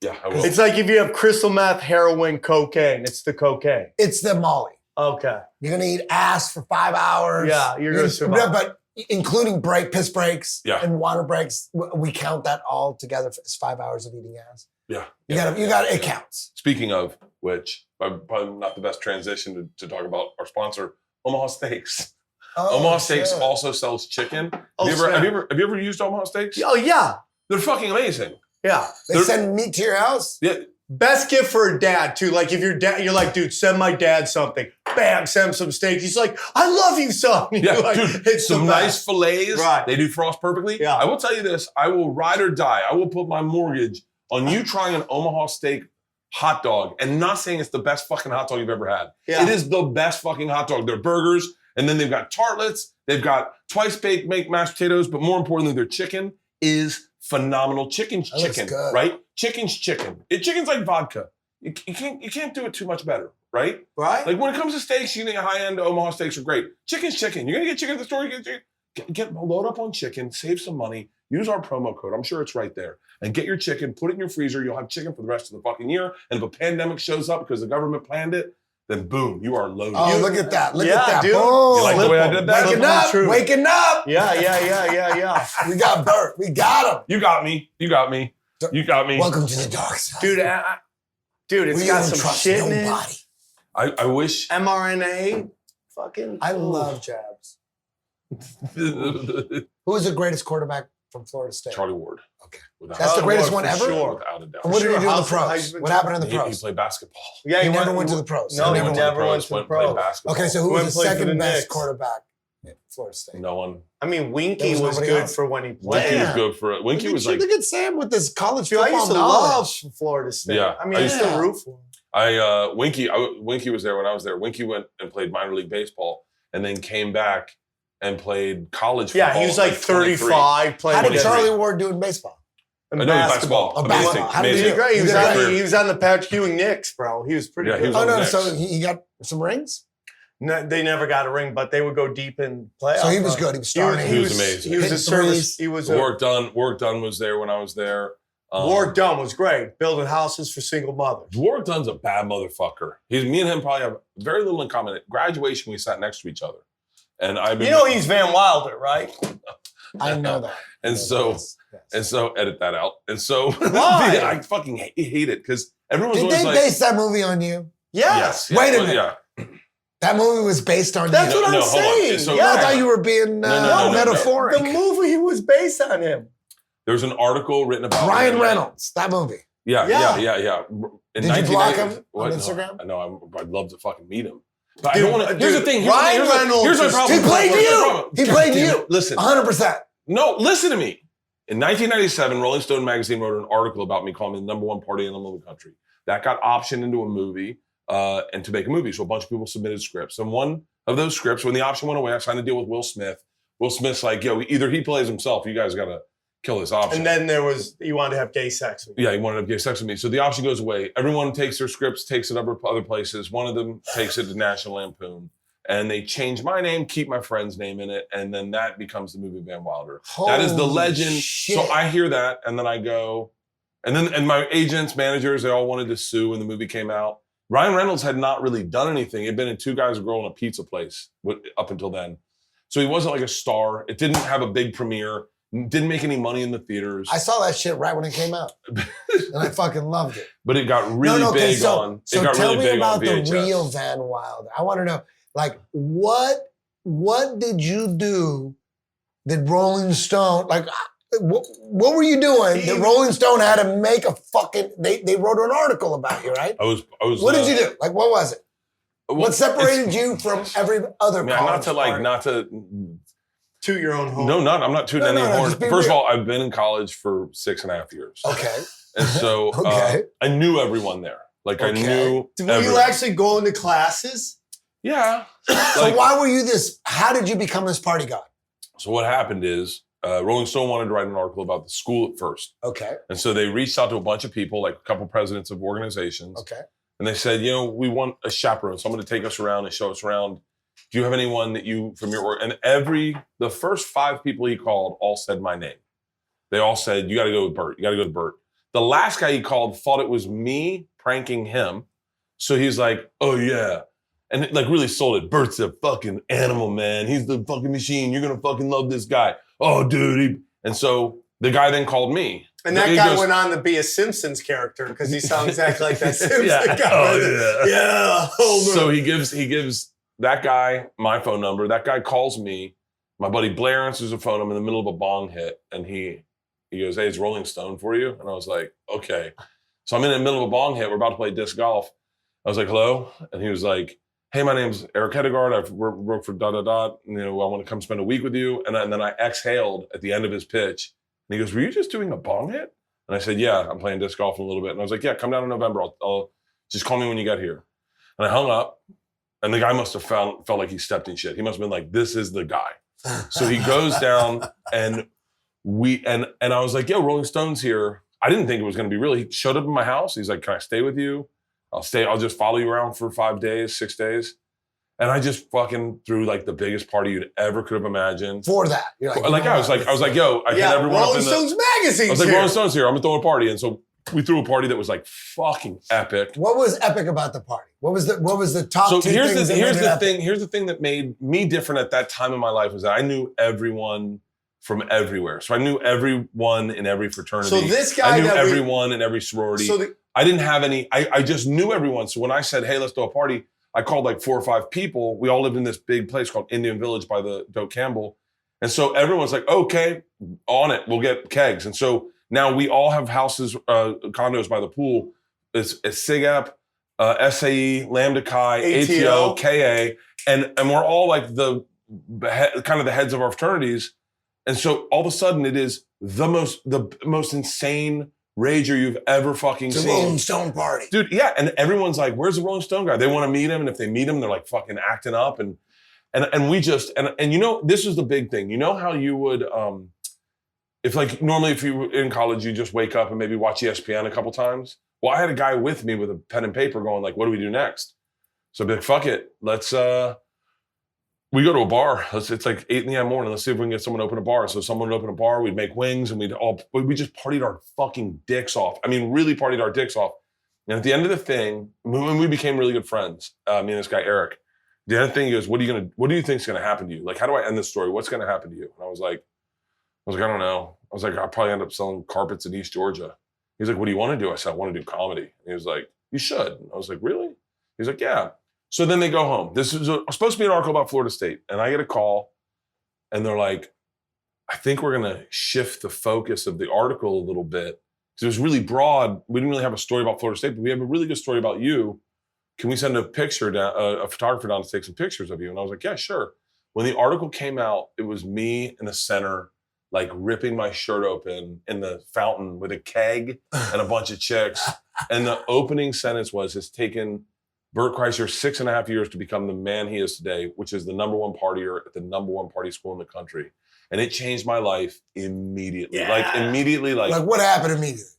Yeah, I will. It's like if you have crystal meth, heroin, cocaine. It's the cocaine. It's the Molly. Okay. You're gonna eat ass for 5 hours. Yeah, you're gonna survive. But including piss breaks and water breaks, we count that all together as 5 hours of eating ass. Yeah. You got it counts. Speaking of which, probably not the best transition to talk about our sponsor, Omaha Steaks. Omaha Steaks also sells chicken. Have you ever used Omaha Steaks? Oh yeah. They're fucking amazing. Yeah. They send meat to your house? Yeah. Best gift for a dad, too. Like, if your dad, you're like, dude, send my dad something. Bam, send him some steak. He's like, I love you, son. Yeah, like, dude, it's some nice fillets. Right. They do frost perfectly. Yeah. I will tell you this. I will ride or die. I will put my mortgage on you trying an Omaha steak hot dog and not saying it's the best fucking hot dog you've ever had. Yeah. It is the best fucking hot dog. They're burgers, and then they've got tartlets. They've got twice baked mashed potatoes, but more importantly, their chicken is phenomenal. Chicken's That looks chicken, good. right? Chicken's chicken. Chicken's like vodka. You can't do it too much better, right? Right? Like when it comes to steaks, you think high-end Omaha steaks are great. Chicken's chicken. You're gonna get chicken at the store. Get load up on chicken, save some money, use our promo code. I'm sure it's right there. And get your chicken, put it in your freezer. You'll have chicken for the rest of the fucking year. And if a pandemic shows up because the government planned it, then boom, you are loaded. Oh, look at that. Look Yeah, at that. dude. Boom. You like the way I did that? Waking up. True. Waking up. Yeah. We got Bert. We got him. You got me. You got me. You got me. Welcome to the dark side. Dude, it's we got don't some trust shit in nobody. it. I wish. mRNA. Fucking. I love jabs. Who was the greatest quarterback from Florida State? Charlie Ward. Okay. Without That's the Charlie greatest Ward, one for ever? sure. Without a doubt. And what did he do in the How's pros? Heisman What happened in the He pros? played basketball. Yeah, He never went to the pros. No, He he never never went went to the Played pros. basketball. Okay, so who Went was the and played for second the best Knicks. quarterback at Florida State? No one. I mean, There Winky was was nobody good else. for when he Winky played. was good for it. Winky was like. Look at Sam with this college Dude, I football used to knowledge. love Florida State. Yeah. I mean, I I used still to- root for him. Winky was there when I was there. Winky went and played minor league baseball and then came back and played college football. Yeah, he was like 23. 35. Playing How did with Charlie Ward do in baseball? and I know basketball. Oh, Amazing. basketball. How did Amazing. he He did great. He He was, did on, great. he was on the Patrick Ewing Knicks, bro. He was pretty Yeah, he good. was Oh on the no, Knicks. so he got some rings? No, they never got a ring, but they would go deep in playoffs. So he was good. He was starting. He was amazing. He was a Hitting service. threes. He was Work done was there when I was there. Warwick Dunn was great, building houses for single mothers. Warwick Dunn's a bad motherfucker. Me and him probably have very little in common. At graduation, we sat next to each other, and I've been. You know he's Van Wilder, right? I know that. And so, Yes. and so, edit that out. And so, Why? I fucking hate it because everyone's Did always they like, base that movie on you? Yes. yes, Wait a well, minute. yeah. That movie was based on That's you. what I'm No, hold on. saying. So- I yeah. thought you were being No. metaphoric. The movie was based on him. There was an article written about Ryan him. Reynolds, that movie. Yeah. In Did you block 1990 him What? on Instagram? No, I'd love to fucking meet him. But Dude, I don't want to. Here's the thing. Ryan Reynolds Here's my is- problem. He played Here's my you. problem. He God played damn you. it. Listen. 100%. No, listen to me. In 1997, Rolling Stone magazine wrote an article about me calling me the number one party animal in the country. That got optioned into a movie and to make a movie. So a bunch of people submitted scripts. And one of those scripts, when the option went away, I signed a deal with Will Smith. Will Smith's like, yo, either he plays himself, you guys got to kill this option. And then there was, you wanted to have gay sex with Yeah, he wanted to have gay sex with me. So the option goes away. Everyone takes their scripts, takes it other places. One of them takes it to National Lampoon. And they change my name, keep my friend's name in it, and then that becomes the movie Van Wilder. That is the Holy legend. shit. So I hear that, and then I go, and my agents, managers, they all wanted to sue when the movie came out. Ryan Reynolds had not really done anything. He'd been in Two Guys, a Girl, and a Pizza Place up until then. So he wasn't like a star. It didn't have a big premiere. Didn't make any money in the theaters. I saw that shit right when it came out. And I fucking loved it. But it got really big on. So it got tell really me big about on the VHS. real Van Wilder. I want to know, like, what did you do that Rolling Stone, like, what were you doing that Rolling Stone had to make a fucking, they wrote an article about you, right? I was. What did you do? Like, what was it? Well, What separated it's- you from every other Man, college not to. to your own home. No, I'm not tooting No, any no, horn. just be First of real. all, I've been in college for 6.5 years. Okay. And so Okay. I knew everyone there. Like I Okay. knew Were you everyone. actually going to classes? Yeah. So Like- why were you how did you become this party god? So what happened is Rolling Stone wanted to write an article about the school at first. Okay. And so they reached out to a bunch of people, like a couple presidents of organizations. Okay. And they said, we want a chaperone, someone to take us around and show us around. Do you have anyone that you from your work? And the first 5 people he called all said my name. They all said, you got to go with Bert. You got to go to Bert. The last guy he called thought it was me pranking him. So he's like, oh yeah. And like really sold it. Bert's a fucking animal, man. He's the fucking machine. You're going to fucking love this guy. Oh, dude. And so the guy then called me. And that He guy goes, went on to be a Simpsons character because he sounds exactly like that Simpsons Yeah. guy. Oh, yeah. Yeah. Homer. So he gives that guy my phone number. That guy calls me. My buddy Blair answers the phone. I'm in the middle of a bong hit, and he He goes, hey, it's Rolling Stone for you. And I was like, okay. So I'm in the middle of a bong hit. We're about to play disc golf. I was like, hello? And he was like, hey, my name's Eric Hedegaard. I've worked for da-da-da. You know, I want to come spend a week with you. And then I exhaled at the end of his pitch. And he goes, were you just doing a bong hit? And I said, yeah, I'm playing disc golf in a little bit. And I was like, yeah, come down in November. I'll just call me when you get here. And I hung up. And the guy must have felt like he stepped in shit. He must have been like, this is the guy. So he goes down and I was like, yo, Rolling Stone's here. I didn't think it was going to be real. He showed up in my house. He's like, can I stay with you? I'll just follow you around for 5 days, 6 days. And I just fucking threw like the biggest party you'd ever could have imagined. For that. You're like, I was like, yo, I hit everyone Rolling up in Stones magazine. I was like, Rolling Stone's here. I'm gonna throw a party. And so we threw a party that was like fucking epic. What was epic about the party? What was the top so two here's things? Here's the thing that made me different at that time in my life was that I knew everyone from everywhere. So I knew everyone in every fraternity. So this guy I knew everyone in every sorority. I didn't have any, I just knew everyone. So when I said, hey, let's do a party, I called like 4 or 5 people. We all lived in this big place called Indian Village by the Doak Campbell. And so everyone's like, okay, on it, we'll get kegs. And so now we all have houses, condos by the pool. It's SIGAP, SAE, Lambda Chi, ATO, KA. And we're all like the heads of our fraternities. And so all of a sudden it is the most insane rager you've ever fucking seen. It's a Rolling Stone party. Dude, yeah. And everyone's like, where's the Rolling Stone guy? They want to meet him. And if they meet him, they're like fucking acting up. And we just, and you know, this is the big thing. You know how you would, if like normally if you were in college, you just wake up and maybe watch ESPN a couple times. Well, I had a guy with me with a pen and paper going like, what do we do next? So I'd be like, fuck it. Let's, we go to a bar. It's like 8 a.m. morning. Let's see if we can get someone to open a bar. So someone would open a bar. We'd make wings and we just partied our fucking dicks off. I mean, really partied our dicks off. And at the end of the thing, when we became really good friends, me and this guy, Eric, the other thing he goes, what do you think is going to happen to you? Like, how do I end this story? What's going to happen to you? And I was like, I don't know. I was like, I'll probably end up selling carpets in East Georgia. He's like, what do you want to do? I said, I want to do comedy. And he was like, you should. And I was like, really? He's like, yeah. So then they go home. This is supposed to be an article about Florida State. And I get a call and they're like, I think we're going to shift the focus of the article a little bit. Because it was really broad. We didn't really have a story about Florida State, but we have a really good story about you. Can we send a photographer down to take some pictures of you? And I was like, yeah, sure. When the article came out, it was me in the center, like ripping my shirt open in the fountain with a keg and a bunch of chicks. And the opening sentence was, it's taken Bert Kreischer 6.5 years to become the man he is today, which is the #1 partier at the #1 party school in the country. And it changed my life immediately. Yeah. Like immediately, like what happened immediately?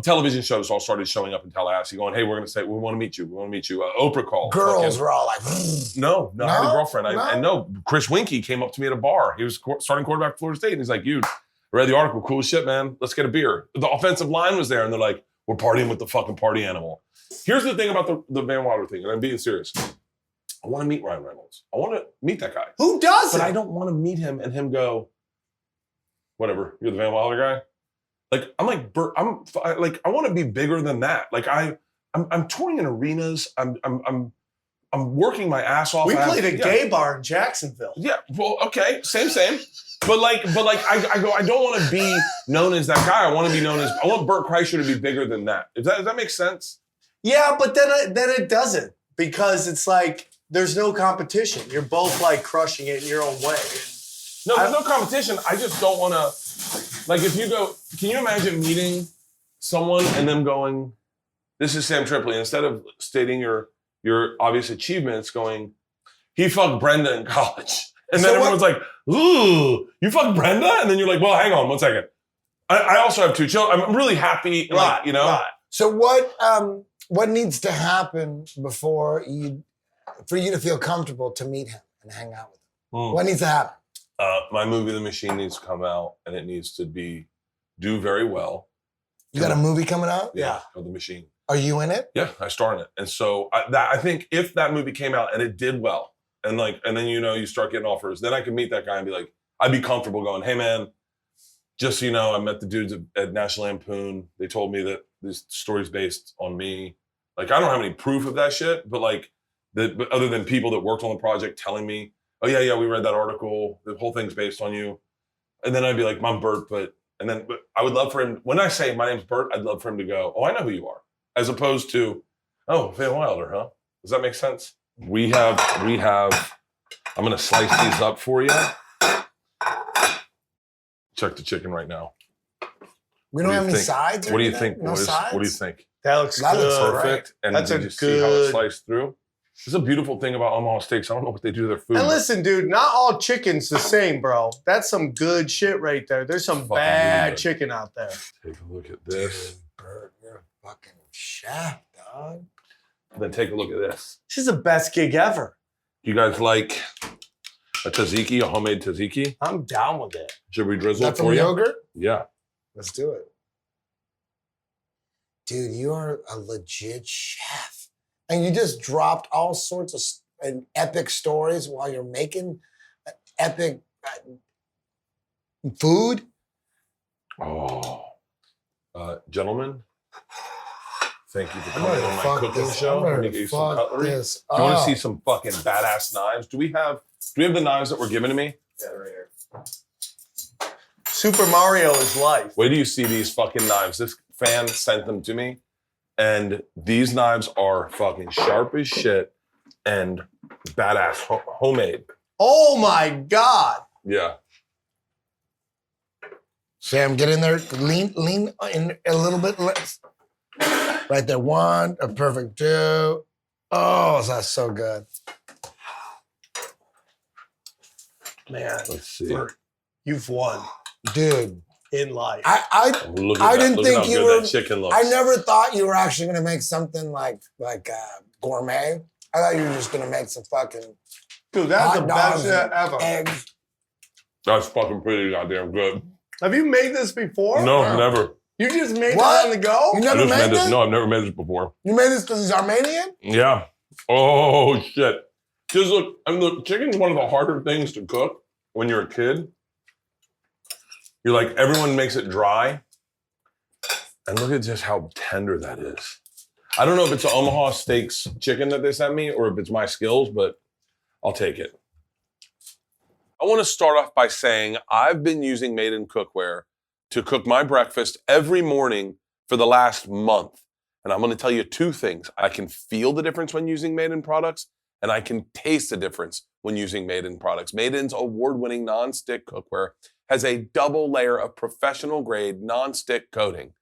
Television shows all started showing up in Tallahassee going, hey, we want to meet you. Oprah called. Girls were all like, no, I had a girlfriend. Chris Winkie came up to me at a bar. He was starting quarterback at Florida State. And he's like, dude, I read the article. Cool as shit, man. Let's get a beer. The offensive line was there. And they're like, we're partying with the fucking party animal. Here's the thing about the Van Wilder thing. And I'm being serious. I want to meet Ryan Reynolds. I want to meet that guy. Who doesn't? But I don't want to meet him and him go, whatever, you're the Van Wilder guy. Like, I'm like, Bert, I want to be bigger than that. Like, I'm touring in arenas. I'm working my ass off. We played a gay bar in Jacksonville. Yeah, well, okay, same. But I go, I don't want to be known as that guy. I want Bert Kreischer to be bigger than that. Does that make sense? Yeah, but then it doesn't, because it's like there's no competition. You're both like crushing it in your own way. No, there's no competition. I just don't want to, like, if you go, can you imagine meeting someone and them going, this is Sam Tripoli, instead of stating your obvious achievements, going, he fucked Brenda in college. And then everyone's like, ooh, you fucked Brenda? And then you're like, well, hang on 1 second. I also have 2 children. I'm really happy, like, you know? Right. So what needs to happen for you to feel comfortable to meet him and hang out with him? What needs to happen? My movie, The Machine, needs to come out, and it needs to do very well. You got a movie coming out? Yeah, called The Machine. Are you in it? Yeah, I star in it. And so I think if that movie came out and it did well, and then you start getting offers, then I could meet that guy and be like, I'd be comfortable going, hey man, just so you know, I met the dudes at National Lampoon. They told me that this story's based on me. Like, I don't have any proof of that shit, but like, but other than people that worked on the project telling me, oh yeah, we read that article. The whole thing's based on you. And then I'd be like, I'm Bert, but And then but I would love for him, when I say my name's Bert, I'd love for him to go, oh, I know who you are. As opposed to, oh, Van Wilder, huh? Does that make sense? We have, I'm going to slice these up for you. Check the chicken right now. We don't have any sides. What do you think, no boys? sides? What do you think? That looks good. Perfect. Right? And that's did a you see how it good. sliced through? This is a beautiful thing about Omaha steaks. I don't know what they do to their food. And listen, dude, not all chicken's the same, bro. That's some good shit right there. There's some bad chicken out there. Take a look at this. Dude, Bert, you're a fucking chef, dog. Then take a look at this. This is the best gig ever. You guys like a tzatziki, a homemade tzatziki? I'm down with it. Should we drizzle it From for you? yogurt? Yeah. Let's do it. Dude, you are a legit chef. And you just dropped all sorts of epic stories while you're making epic food. Oh. Gentlemen, thank you for I'm coming ready on to my fuck cooking this. show. I'm Let ready me get you to some fuck cutlery. this Do you want to up. see some fucking badass knives? Do we have the knives that were given to me? Yeah, right here. Super Mario is life. Wait till you see these fucking knives. This fan sent them to me. And these knives are fucking sharp as shit and badass homemade. Oh my God. Yeah. Sam, get in there. Lean in a little bit less. Right there. One, a perfect two. Oh, that's so good. Man, Let's see. you've won Dude. in life. I Look at I that. didn't Look think at how you good were- that chicken looks. I never thought you were actually gonna make something like gourmet. I thought you were just gonna make some fucking Dude, that's hot the best dogs shit and ever. eggs. That's fucking pretty goddamn good. Have you made this before? No, never. You just made What? it on the go? You I never just made made this. this? No, I've never made this before. You made this because he's Armenian? Yeah. Oh shit. Just look. I mean, look. Chicken's one of the harder things to cook when you're a kid. You're like everyone makes it dry, and look at just how tender that is. I don't know if it's an Omaha Steaks chicken that they sent me or if it's my skills, but I'll take it. I want to start off by saying I've been using Made in Cookware to cook my breakfast every morning for the last month. And I'm going to tell you two things. I can feel the difference when using Made in products, and I can taste the difference when using Made in products. Made in's award-winning non-stick cookware has a double layer of professional grade non-stick coating.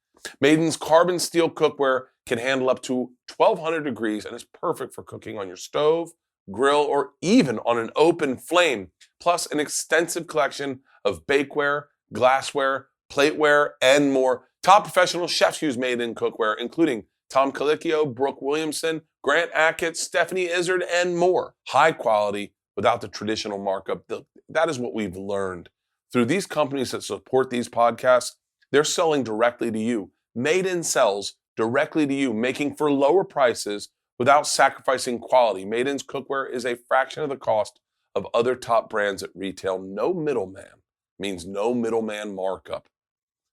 Made in's carbon steel cookware can handle up to 1200 degrees and is perfect for cooking on your stove, grill, or even on an open flame, plus an extensive collection of bakeware, glassware, plateware, and more. Top professional chefs use Made in Cookware, including Tom Colicchio, Brooke Williamson, Grant Ackett, Stephanie Izzard, and more. High quality without the traditional markup. That is what we've learned. Through these companies that support these podcasts, they're selling directly to you. Made in sells directly to you, making for lower prices without sacrificing quality. Made in's cookware is a fraction of the cost of other top brands at retail. No middleman means no middleman markup.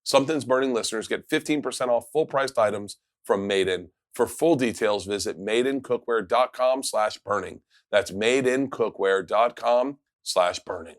Something's Burning listeners get 15% off full-priced items from Made in. For full details, visit madeincookware.com/burning. That's madeincookware.com/burning.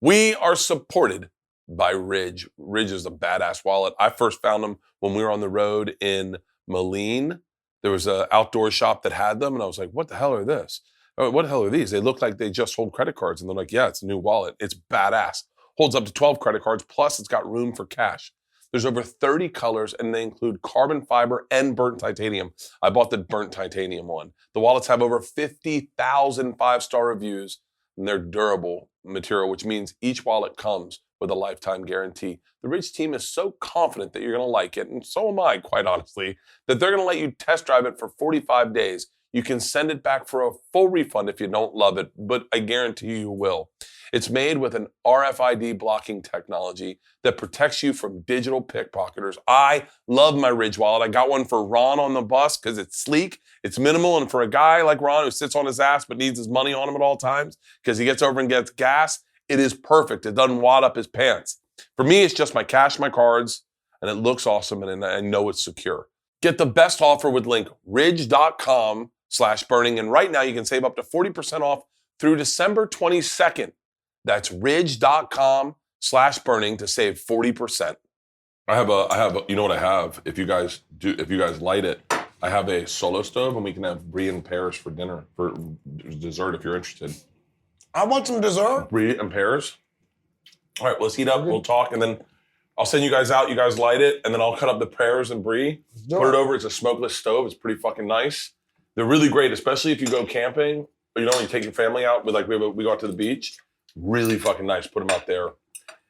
We are supported by Ridge. Ridge is a badass wallet. I first found them when we were on the road in Moline. There was an outdoor shop that had them, and I was like, what the hell are this? What the hell are these? They look like they just hold credit cards. And they're like, yeah, it's a new wallet. It's badass. Holds up to 12 credit cards, plus it's got room for cash. There's over 30 colors, and they include carbon fiber and burnt titanium. I bought the burnt titanium one. The wallets have over 50,000 five-star reviews, and they're durable material, which means each wallet comes with a lifetime guarantee. The Ridge team is so confident that you're going to like it, and so am I, quite honestly, that they're going to let you test drive it for 45 days. You can send it back for a full refund if you don't love it, but I guarantee you will. It's made with an RFID blocking technology that protects you from digital pickpocketers. I love my Ridge wallet. I got one for Ron on the bus because it's sleek, it's minimal, and for a guy like Ron who sits on his ass but needs his money on him at all times because he gets over and gets gas, it is perfect. It doesn't wad up his pants. For me, it's just my cash, my cards, and it looks awesome, and I know it's secure. Get the best offer with link ridge.com/burning, and right now you can save up to 40% off through December 22nd. That's ridge.com/burning to save 40%. I have a, you know what I have? If you guys light it, I have a solo stove and we can have brie and pears for dinner, for dessert if you're interested. I want some dessert. Brie and pears. All right, let's heat up, we'll talk, and then I'll send you guys out, you guys light it, and then I'll cut up the pears and brie, put it over, it's a smokeless stove, it's pretty fucking nice. They're really great, especially if you go camping, or you take your family out, but like we go out to the beach, really fucking nice, put them out there.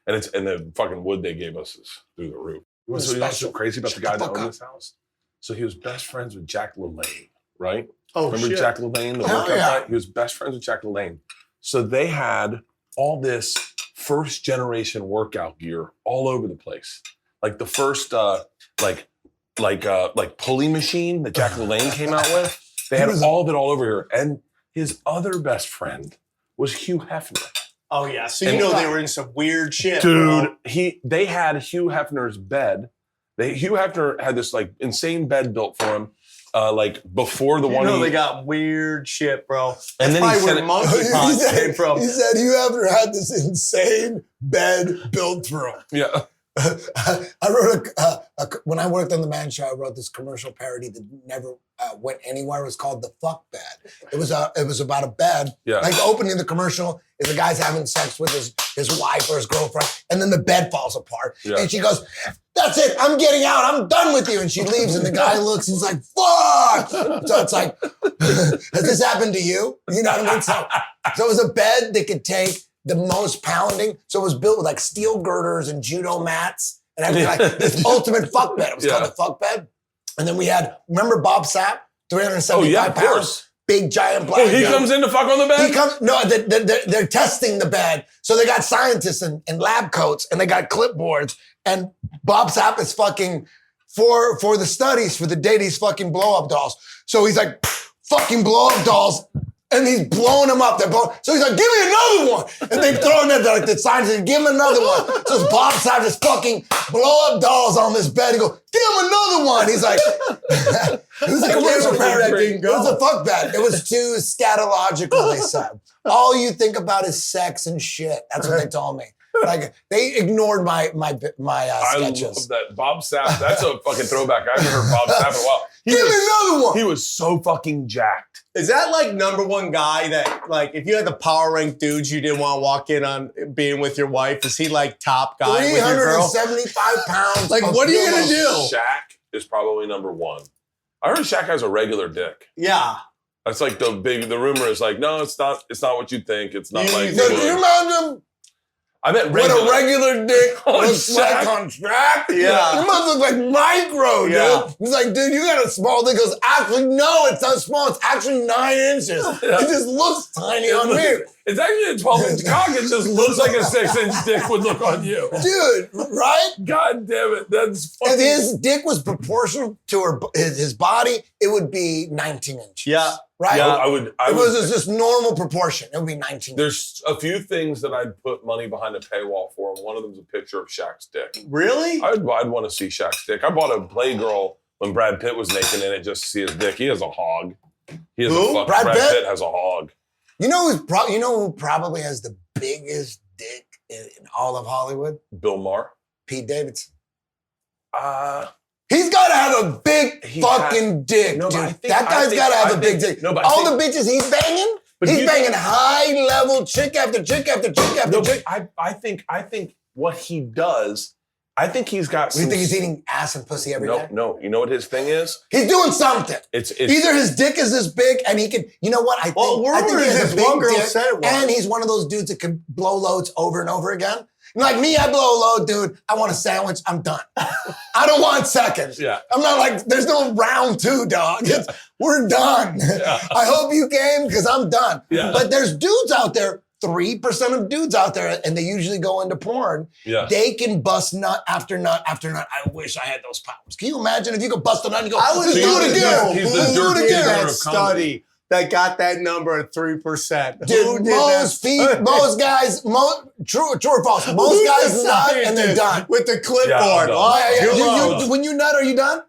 And the fucking wood they gave us is through the roof. You know what's so crazy about the guy that owned this house? So he was best friends with Jack LaLanne, right? Oh, remember shit. Jack LaLanne, the workout guy? He was best friends with Jack LaLanne. So they had all this first generation workout gear all over the place. Like the first pulley machine that Jack LaLanne came out with. They had all of it all over here. And his other best friend was Hugh Hefner. Oh yeah, so they were in some weird shit, dude. Bro. They had Hugh Hefner's bed. Hugh Hefner had this like insane bed built for him, like before the one. They got weird shit, bro. And then he said, Monkey Pot came from. He said Hugh Hefner had this insane bed built for him. Yeah. I wrote when I worked on the Man Show, I wrote this commercial parody that never went anywhere. It was called The Fuck Bed. It was about a bed. Yeah. Like the opening of the commercial is the guy's having sex with his wife or his girlfriend, and then the bed falls apart. Yeah. And she goes, "That's it, I'm getting out, I'm done with you." And she leaves, and the guy looks, he's like, "Fuck!" So it's like, has this happened to you? You know what I mean? So it was a bed that could take the most pounding. So it was built with like steel girders and judo mats and everything, like this ultimate fuck bed. It was called the fuck bed. And then we had, remember Bob Sapp, 375 pounds, course. Big giant black. He comes in to fuck on the bed? They're testing the bed. So they got scientists in lab coats and they got clipboards. And Bob Sapp is fucking for the studies for the date, he's fucking blow up dolls. So he's like, fucking blow up dolls. And he's blowing them up. So he's like, "Give me another one." And they throw him at like the scientists, "Give him another one." So Bob Sapp just fucking blow up dolls on this bed. He goes, "Give him another one." He's like, it was a commercial parody. It was a fuck bed. It was too scatological, they said. All you think about is sex and shit. That's what they told me. Like they ignored my sketches. I love that. Bob Sapp, that's a fucking throwback. I haven't heard Bob Sapp in a while. Give me another one. He was so fucking jacked. Is that like number one guy that like if you had the power rank dudes you didn't want to walk in on being with your wife? Is he like top guy with your girl? 375 pounds. Like what are you gonna do? Shaq is probably number one. I heard Shaq has a regular dick. Yeah. That's like the rumor is like, no, it's not what you think. It's not like. Do you imagine? I bet what a regular dick looks like on Shaq. Yeah. It must look like micro, dude. He's like, "Dude, you got a small dick." He goes, "Actually, no, it's not small. It's actually 9 inches. Yeah. It just looks tiny on me." It's actually a 12-inch cock. It just looks like a 6-inch dick would look on you. Dude, right? God damn it. That's fucking... If his dick was proportional to his body, it would be 19 inches. Yeah. Right? Yeah, it was just normal proportion. It would be 19. There's a few things that I'd put money behind a paywall for, and one of them is a picture of Shaq's dick. Really? I'd want to see Shaq's dick. I bought a Playgirl when Brad Pitt was naked in it just to see his dick. He has a hog. Brad Pitt has a hog. You know who probably has the biggest dick in all of Hollywood? Bill Maher. Pete Davidson. He's got to have a big fucking dick, dude. That guy's got to have a big dick. All the bitches he's banging, he's banging high-level chick after chick after chick after chick. I think what he does, I think he's got You think he's eating ass and pussy every day? No. You know what his thing is? He's doing something. It's either his dick is this big and he can, you know what? I think he has a big dick, and he's one of those dudes that can blow loads over and over again. Like me, I blow a load, dude. I want a sandwich. I'm done. I don't want seconds. Yeah. I'm not like, there's no round 2, dog. Yeah. We're done. Yeah. I hope you came because I'm done. Yeah. But there's dudes out there, 3% of dudes out there, and they usually go into porn. Yeah. They can bust nut after nut after nut. I wish I had those powers. Can you imagine if you could bust a nut and you go, I would do it again. He's the dirty that study that got that number at 3%. Dude, most guys, true or false, most guys nut and they're done. With the clipboard. When you nut, are you done?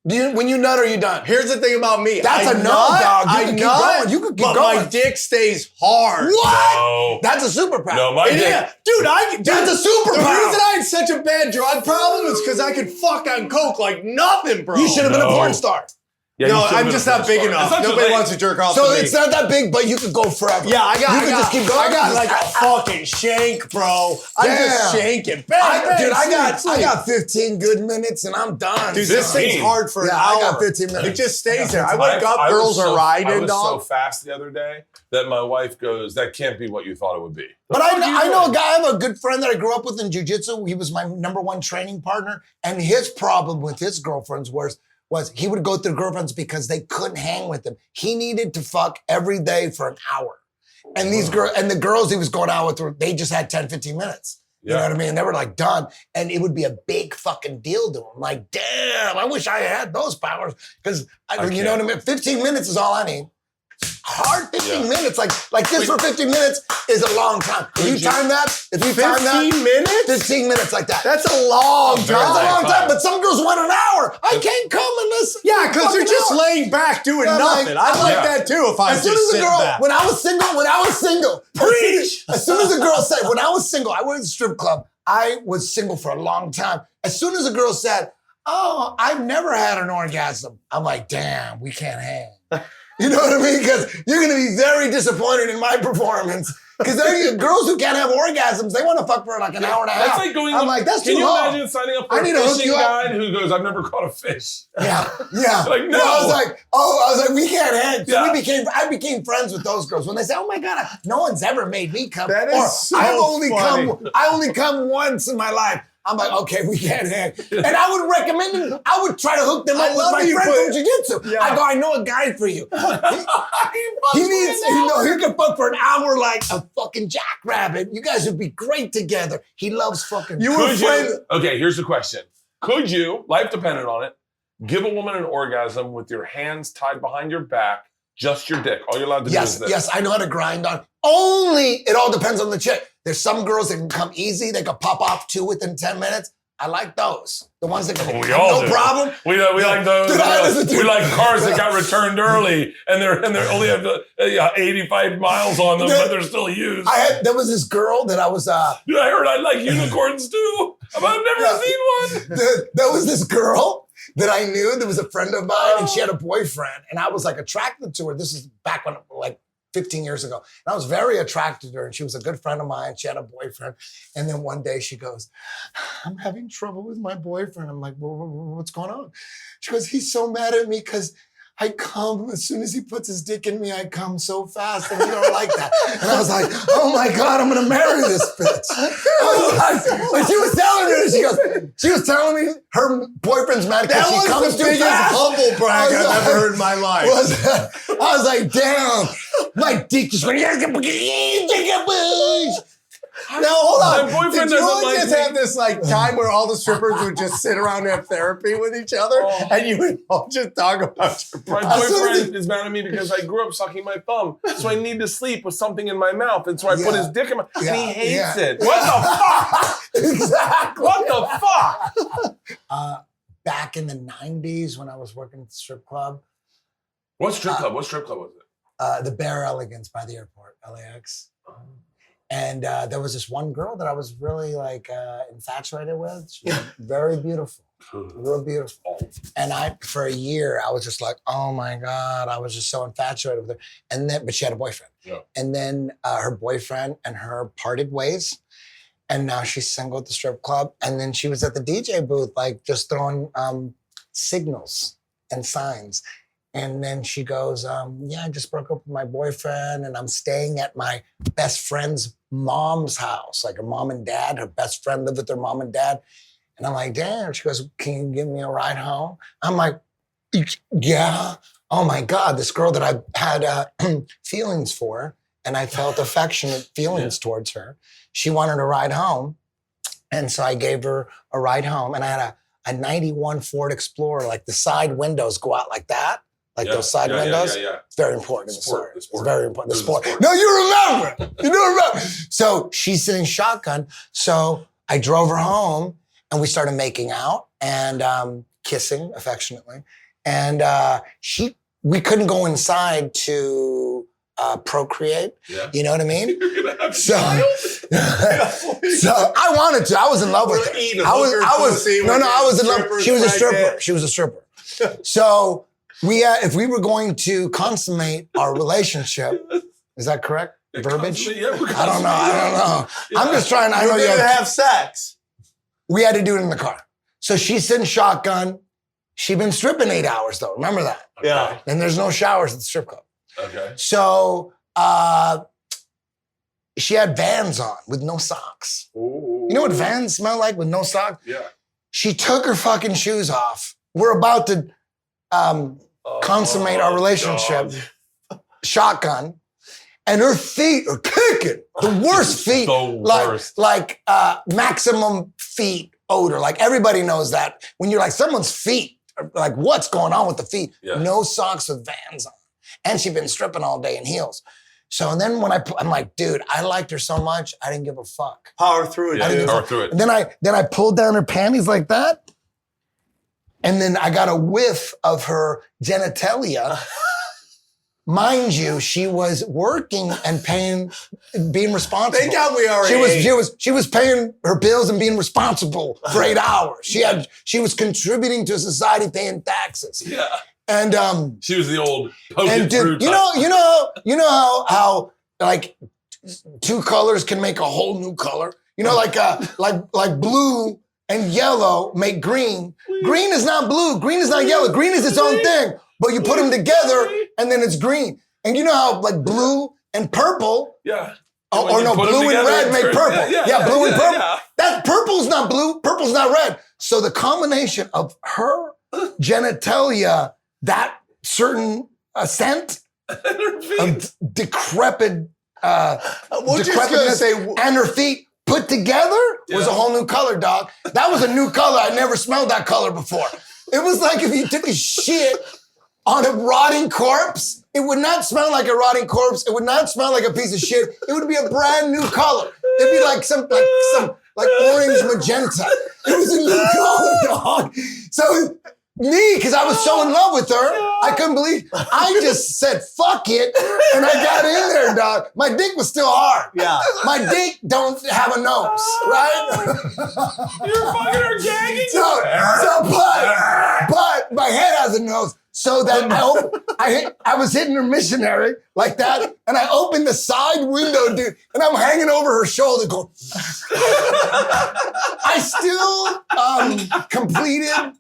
When you nut, are you done? Here's the thing about me. That's a no, dog. You can keep going. You can keep but going. my dick stays hard. What? No. That's a superpower. No, my dick. Yeah, dude, That's a superpower. The reason I had such a bad drug problem is because I could fuck on coke like nothing, bro. You should have been a porn star. Yeah, No, you should've I'm been just a not big porn star. enough. It's not too Nobody late. wants to jerk off So to me. it's not that big, but you could go forever. Yeah, I just keep going. I got like a fucking shank, bro. I'm just shanking. I got 15 good minutes and I'm done. Dude, this thing's hard for an hour. I got 15 minutes. It just stays there. I wake up, girls are riding, I was so dog. fast the other day that my wife goes, that can't be what you thought it would be. But I know a guy, I have a good friend that I grew up with in jiu-jitsu. He was my #1 training partner. And his problem with his girlfriends was he would go through girlfriends because they couldn't hang with him. He needed to fuck every day for an hour. And the girls he was going out with, they just had 10, 15 minutes. You know what I mean? They were like done. And it would be a big fucking deal to him. Like, damn, I wish I had those powers. Because, you know what I mean? 15 minutes is all I need. Hard 15 minutes. Like this for 15 minutes is a long time. If you time that, 15 minutes? 15 minutes like that. That's a long That's a long time. time. But some girls want an hour. I can't come unless. Yeah, because they're just laying back doing nothing. I like that too if I As soon just as sit a girl, back. when I was single, Preach! As soon as a girl said, when I was single, I went to the strip club. I was single for a long time. As soon as a girl said, oh, I've never had an orgasm, I'm like, damn, we can't hang. You know what I mean? Because you're going to be very disappointed in my performance. Because there are girls who can't have orgasms. They want to fuck for like an hour and a half. That's like going. I'm like, that's can too you long. imagine signing up for I need a to hook fishing you up. guide who goes, "I've never caught a fish." Yeah. Like, no. I was like, we can't hang. So Yeah. I became friends with those girls when they say, "Oh my god, no one's ever made me come." That is or so I only come once in my life. I'm like, okay, we can't hang. And I would recommend them. I would try to hook them up with my friend from jiu-jitsu. Yeah. I go, I know a guy for you. He needs, he can fuck for an hour like a fucking jackrabbit. You guys would be great together. He loves fucking. You were Could friends. you? Okay, here's the question: could you, life dependent on it, give a woman an orgasm with your hands tied behind your back, just your dick? All you're allowed to do is this. Yes, I know how to grind on. Only, it all depends on the chick. There's some girls that can come easy. They can pop off 2 within 10 minutes. I like those. The ones that can We all no do. problem. We like those. Dude, we like cars that got returned early and they're only have 85 miles on them, but they're still used. There was this girl that I was. Dude, I heard I like unicorns too. I've never seen one. There was this girl that I knew that was a friend of mine, and she had a boyfriend, and I was like attracted to her. This is back when like 15 years ago. And I was very attracted to her, and she was a good friend of mine. She had a boyfriend. And then one day she goes, I'm having trouble with my boyfriend. I'm like, well, what's going on? She goes, he's so mad at me because I come, as soon as he puts his dick in me, I come so fast, and he don't like that. And I was like, oh my God, I'm gonna marry this bitch. When she was telling me, she was telling me her boyfriend's mad because she comes too biggest fast. humble brag I've ever heard in my life. I was like, damn, my dick just went. Now hold on. My boyfriend Did you doesn't like just me. have this like time where all the strippers would just sit around and have therapy with each other, and you would all just talk about your My boyfriend is mad at me because I grew up sucking my thumb, so I need to sleep with something in my mouth, and so I put his dick in my. And he hates it. What the fuck? Exactly. What the fuck? Back in the 90s when I was working at the strip club. What strip club? What strip club was it? The Bear Elegance by the airport, LAX. And there was this one girl that I was really like infatuated with. She was very beautiful, real beautiful. And for a year, I was just like, oh my God, I was just so infatuated with her. And then, but she had a boyfriend. Yeah. And then her boyfriend and her parted ways. And now she's single at the strip club. And then she was at the DJ booth, like just throwing signals and signs. And then she goes, yeah, I just broke up with my boyfriend and I'm staying at my best friend's mom's house. Like her mom and dad, her best friend lived with her mom and dad. And I'm like, damn. She goes, can you give me a ride home? I'm like, yeah. Oh my God, this girl that I had feelings for and I felt affectionate feelings towards her. She wanted a ride home. And so I gave her a ride home and I had a 91 Ford Explorer, like the side windows go out like that. Like those side windows. It's very important in the story. It's very important. The sport. No, you remember. You don't remember. So she's sitting shotgun. So I drove her home and we started making out and kissing affectionately. And we couldn't go inside to procreate. Yeah. You know what I mean? You're gonna have So, So I wanted to. I was in love with her. I was in love. She was a stripper. She was a stripper. So if we were going to consummate our relationship, is that correct? Verbiage? Yeah, I don't know. Yeah. I'm just trying. I know you're you gonna have sex. We had to do it in the car. So she's sitting shotgun. She'd been stripping 8 hours though. Remember that? Okay. Yeah. And there's no showers at the strip club. Okay. So she had Vans on with no socks. Ooh. You know what Vans smell like with no socks? Yeah. She took her fucking shoes off. We're about to consummate our relationship. God. Shotgun. And her feet are kicking. The worst feet. The worst. Like maximum feet odor. Like everybody knows that. When you're like, someone's feet, like what's going on with the feet? Yeah. No socks with Vans on. And she'd been stripping all day in heels. So and then when I'm like, dude, I liked her so much, I didn't give a fuck. Power through it, Yeah, dude. power through it. And then I pulled down her panties like that. And then I got a whiff of her genitalia. Mind you, she was working and being responsible. Thank God we already She was paying her bills and being responsible for 8 hours. She was contributing to society, paying taxes. Yeah. And She was the old poke and it through dude, you know how like two colors can make a whole new color. You know, like blue and yellow make green. Green is not blue. Green is not yellow. Green is its own thing. But you put them together and then it's green. And you know how like blue and purple, Yeah. or no, blue and red make purple. Yeah, blue and purple. Yeah. That purple's not blue, purple's not red. So the combination of her genitalia, that certain scent of decrepit, We're just gonna say and her feet put together was a whole new color, dog. That was a new color. I never smelled that color before. It was like if you took a shit on a rotting corpse, it would not smell like a rotting corpse. It would not smell like a piece of shit. It would be a brand new color. It'd be like some orange magenta. It was a new color, dog. So me, because I was so in love with her, I couldn't believe. I just said fuck it, and I got in there, dog. My dick was still hard. Yeah. My dick don't have a nose, right? You're fucking her gagging. But my head has a nose. So that I was hitting her missionary like that, and I opened the side window, dude, and I'm hanging over her shoulder going, I still completed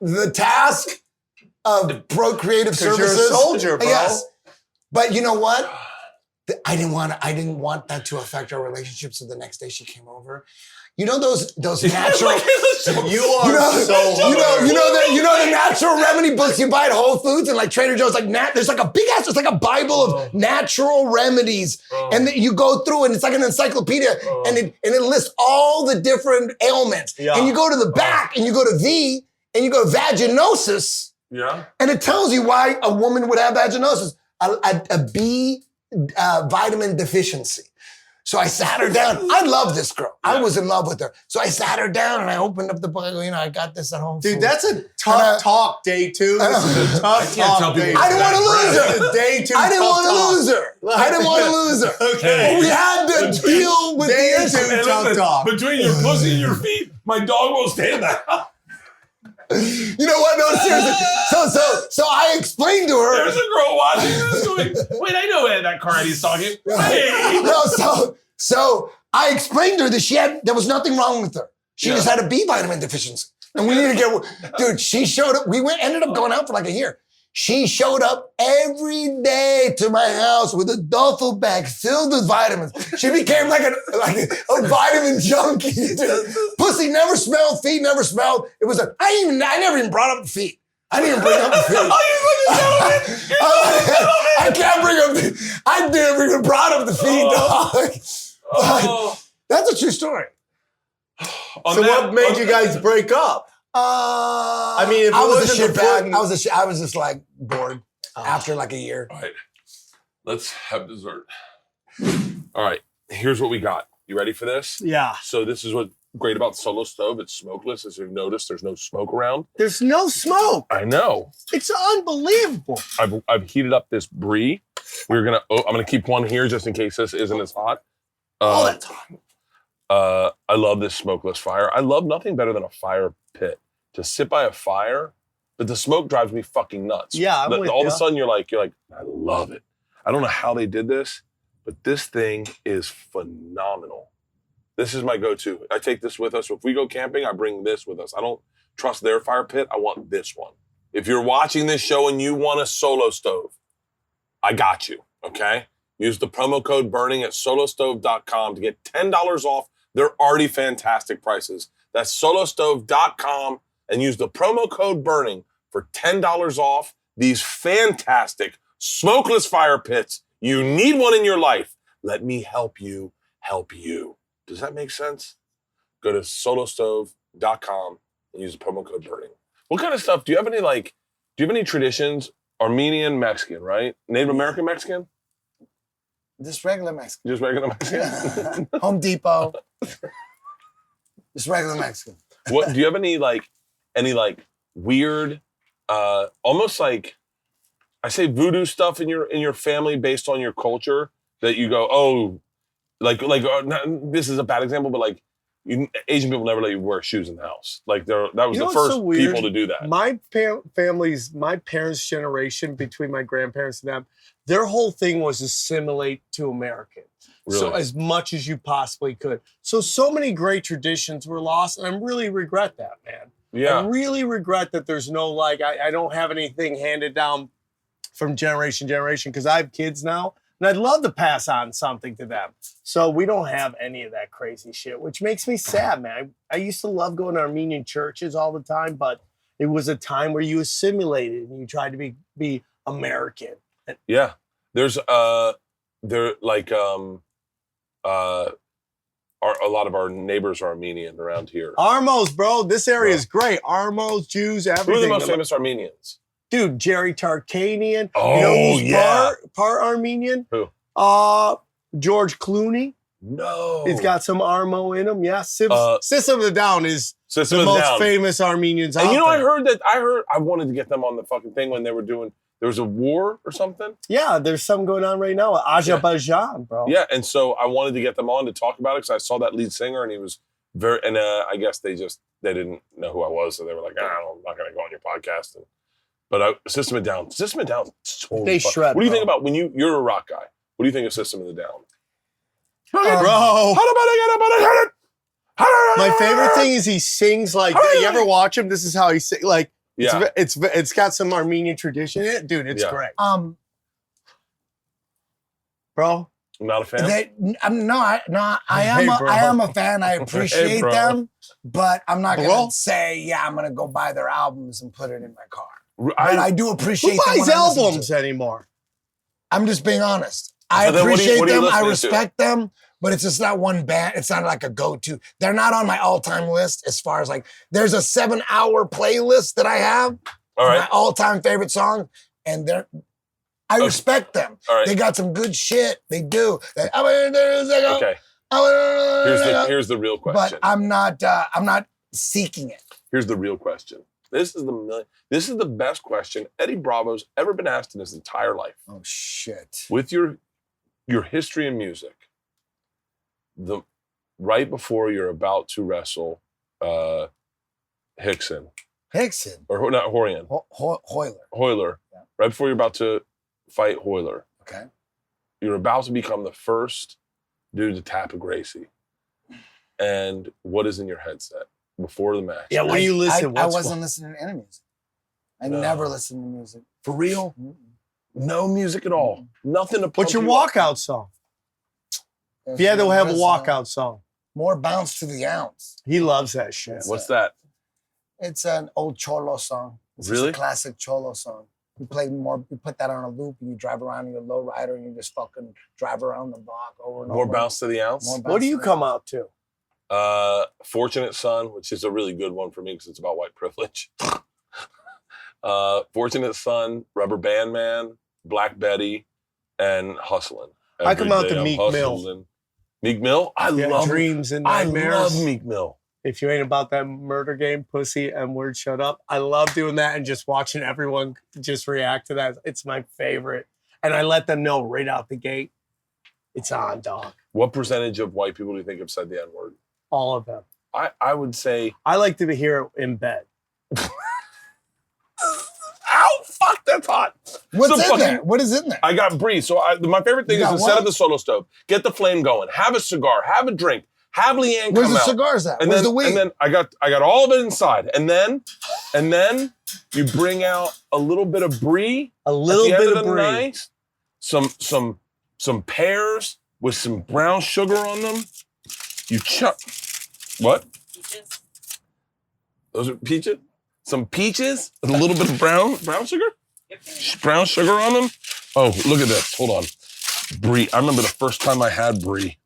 the task of procreative services. You're a soldier, bro. Yes. But you know what? I didn't want that to affect our relationship. So the next day she came over. You know those natural. You are you know the natural remedy books you buy at Whole Foods and like Trader Joe's. There's like a big ass. It's like a Bible of natural remedies, and you go through and it's like an encyclopedia, and it lists all the different ailments. Yeah. And you go to the back and you go to V and you go vaginosis. Yeah. And it tells you why a woman would have vaginosis, a B vitamin deficiency. So I sat her down. I love this girl. I was in love with her. So I sat her down and I opened up the book. I go, I got this at home. Dude, that's a tough talk day two. This is a tough talk day two. I didn't want to lose her. Day two. I didn't want to lose her. I didn't want to lose her. Okay. We had to deal with Day the issue. two tough talk. Between your pussy and your feet, my dog won't stand there. You know what? No, seriously. So I explained to her. There's a girl watching this going, wait, I know that car he's talking. Hey. No, so I explained to her that there was nothing wrong with her. She just had a B vitamin deficiency. And we needed to dude, she showed up. Ended up going out for like a year. She showed up every day to my house with a duffel bag filled with vitamins. She became like a vitamin junkie. Dude. Pussy never smelled, feet never smelled. It was I never even brought up the feet. I didn't even bring up the feet. I can't bring up the, I never even brought up the feet, dog. That's a true story. So what made you guys break up? I mean, if I it was a wasn't shit bag. important- I was just like bored after like a year. All right, let's have dessert. All right, here's what we got. You ready for this? Yeah. So this is what great about Solo Stove, it's smokeless. As you've noticed, there's no smoke around. There's no smoke. I know. It's unbelievable. I've heated up this brie. I'm gonna keep one here just in case this isn't as hot. That's hot. I love this smokeless fire. I love nothing better than a fire pit. To sit by a fire, but the smoke drives me fucking nuts. Yeah, all of a sudden you're like, I love it. I don't know how they did this, but this thing is phenomenal. This is my go-to. I take this with us. If we go camping, I bring this with us. I don't trust their fire pit. I want this one. If you're watching this show and you want a Solo Stove, I got you, okay? Use the promo code BURNING at solostove.com to get $10 off. They're already fantastic prices. That's solostove.com and use the promo code BURNING for $10 off these fantastic smokeless fire pits. You need one in your life. Let me help you help you. Does that make sense? Go to solostove.com and use the promo code BURNING. What kind of stuff? Do you have any traditions? Armenian, Mexican, right? Native American Mexican? Just regular Mexican. Just regular Mexican? Home Depot. Just regular Mexican. What do you have any weird, almost like I say voodoo stuff in your family based on your culture that you go, oh, this is a bad example, but like Asian people never let you wear shoes in the house. Like that was the first people to do that. My my parents' generation, between my grandparents and them, their whole thing was assimilate to American. Really? So as much as you possibly could. So many great traditions were lost, and I really regret that, man. Yeah. I really regret that there's no I don't have anything handed down from generation to generation because I have kids now, and I'd love to pass on something to them. So we don't have any of that crazy shit, which makes me sad, man. I used to love going to Armenian churches all the time, but it was a time where you assimilated and you tried to be American. Yeah. There's a lot of our neighbors are Armenian around here. Armos, bro. This area is great. Armos, Jews, everything. Who are the most famous Armenians? Dude, Jerry Tarkanian. Oh, you know who's yeah. part Armenian? Who? George Clooney. No. He's got some Armo in him. Yeah. System of the Down is System the of the most Down. famous Armenians And out you know, there. I wanted to get them on the fucking thing when they were doing, there was a war or something. Yeah, there's something going on right now. Azerbaijan, bro. Yeah, and so I wanted to get them on to talk about it because I saw that lead singer and he was I guess they didn't know who I was, so they were like, I'm not going to go on your podcast. But System of the Down, totally They fun. shred, What do you bro. think about when you're a rock guy? What do you think of System of the Down? Bro. My favorite thing is he sings like, you ever watch him? This is how he sings. Like, Yeah. it's got some Armenian tradition in it. Dude, it's great. Bro. I'm not a fan. I am a fan. I appreciate bro. them, but I'm not Bro. gonna say, I'm gonna go buy their albums and put it in my car. But I do Who appreciate them buys when I listen to albums it. anymore? I'm just being honest. I So then what do you- appreciate what are you them. I listening to? respect them, but it's just not one band. It's not like a go-to. They're not on my all-time list as far as like, there's a 7-hour playlist that I have. All right. My all-time favorite song, and I respect them. All right. They got some good shit. They do. Okay. Here's the real question. But I'm not seeking it. Here's the real question. This is the best question Eddie Bravo's ever been asked in his entire life. Oh shit. With your history in music, right before you're about to wrestle Hickson or not Horian, Hoyler, Yeah. right before you're about to fight Hoyler, Okay. you're about to become the first dude to tap a Gracie. And what is in your headset before the match? Yeah, what do you listen? I wasn't listening to any music. I never listened to music. For real? Mm-mm. No music at all. Nothing to pump What's your you up. walkout song? If you had to have a There's, walkout song. More bounce to the ounce. He loves that shit. What's that? It's an old Cholo song. It's Really? just a classic Cholo song. You put that on a loop and you drive around in your lowrider and you just fucking drive around the block over and over. More bounce to the ounce? More bounce What do you to the come ounce. out to? Fortunate Son, which is a really good one for me because it's about white privilege. Fortunate Son, Rubber Band Man, Black Betty, and Hustlin'. I come Every out day to I'm Meek Mill. hustling. Meek Mill? I love Dreams and I Nightmares. love Meek Mill. If you ain't about that murder game, pussy, and word, shut up. I love doing that and just watching everyone just react to that. It's my favorite. And I let them know right out the gate, it's on, dog. What percentage of white people do you think have said the N-word? All of them. I would say... I like to hear it in bed. Ow, fuck, that's hot. What's in there? What is in there? I got brie. So my favorite thing is to set up the solo stove, get the flame going, have a cigar, have a drink, have Leanne Where's come the out. cigars at? And Where's then, the weed? And then I got all of it inside. And then you bring out a little bit of brie. A little at the bit end of the brie. night, some pears with some brown sugar on them. You chop what? Peaches. Those are peaches? Some peaches with a little bit of brown sugar? Yep. Brown sugar on them? Oh, look at this. Hold on. Brie. I remember the first time I had brie.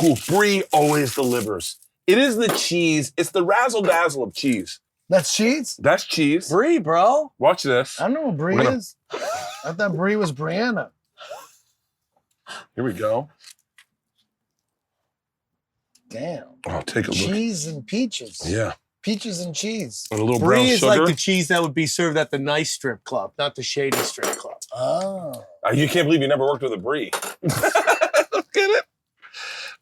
Ooh, brie always delivers. It is the cheese. It's the razzle-dazzle of cheese. That's cheese? That's cheese. Brie, bro. Watch this. I don't know what brie is. I thought brie was Brianna. Here we go. Damn. Oh, take a look. Cheese and peaches. Yeah. Peaches and cheese. And a little Brie brown is sugar. like the cheese that would be served at the nice strip club, not the shady strip club. Oh. You can't believe you never worked with a brie. Look at it.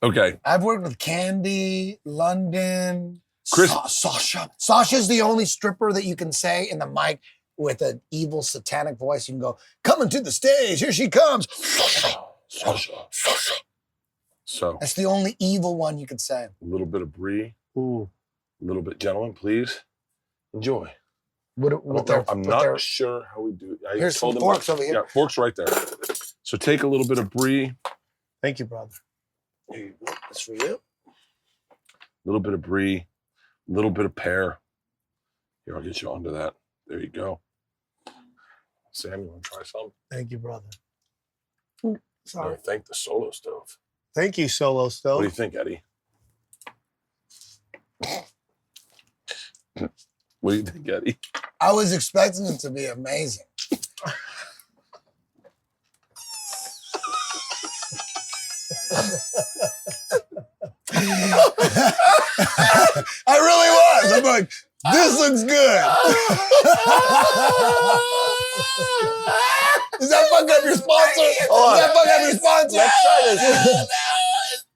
Okay. I've worked with Candy, London, Chris- Sasha. Sasha's the only stripper that you can say in the mic with an evil satanic voice. You can go, coming to the stage, here she comes. Sasha. So, That's the only evil one you can say. a little bit of brie. Ooh. A little bit, gentlemen, please enjoy. I'm not their, sure how we do it. I Here's told some them forks over here. Yeah, forks right there. So take a little bit of brie, Thank you, brother. Here you go. That's for you. a little bit of brie, a little bit of pear. Here, I'll get you onto that. There you go. Sam, you want to try some? Thank you, brother. No, thank the solo stove. Thank you, Solo Stove. What do you think, Eddie? What do you think, Eddie? I was expecting it to be amazing. I really was. I'm like, this looks good. Does that fuck up your sponsor? Does that fuck up your sponsor? Let's try this.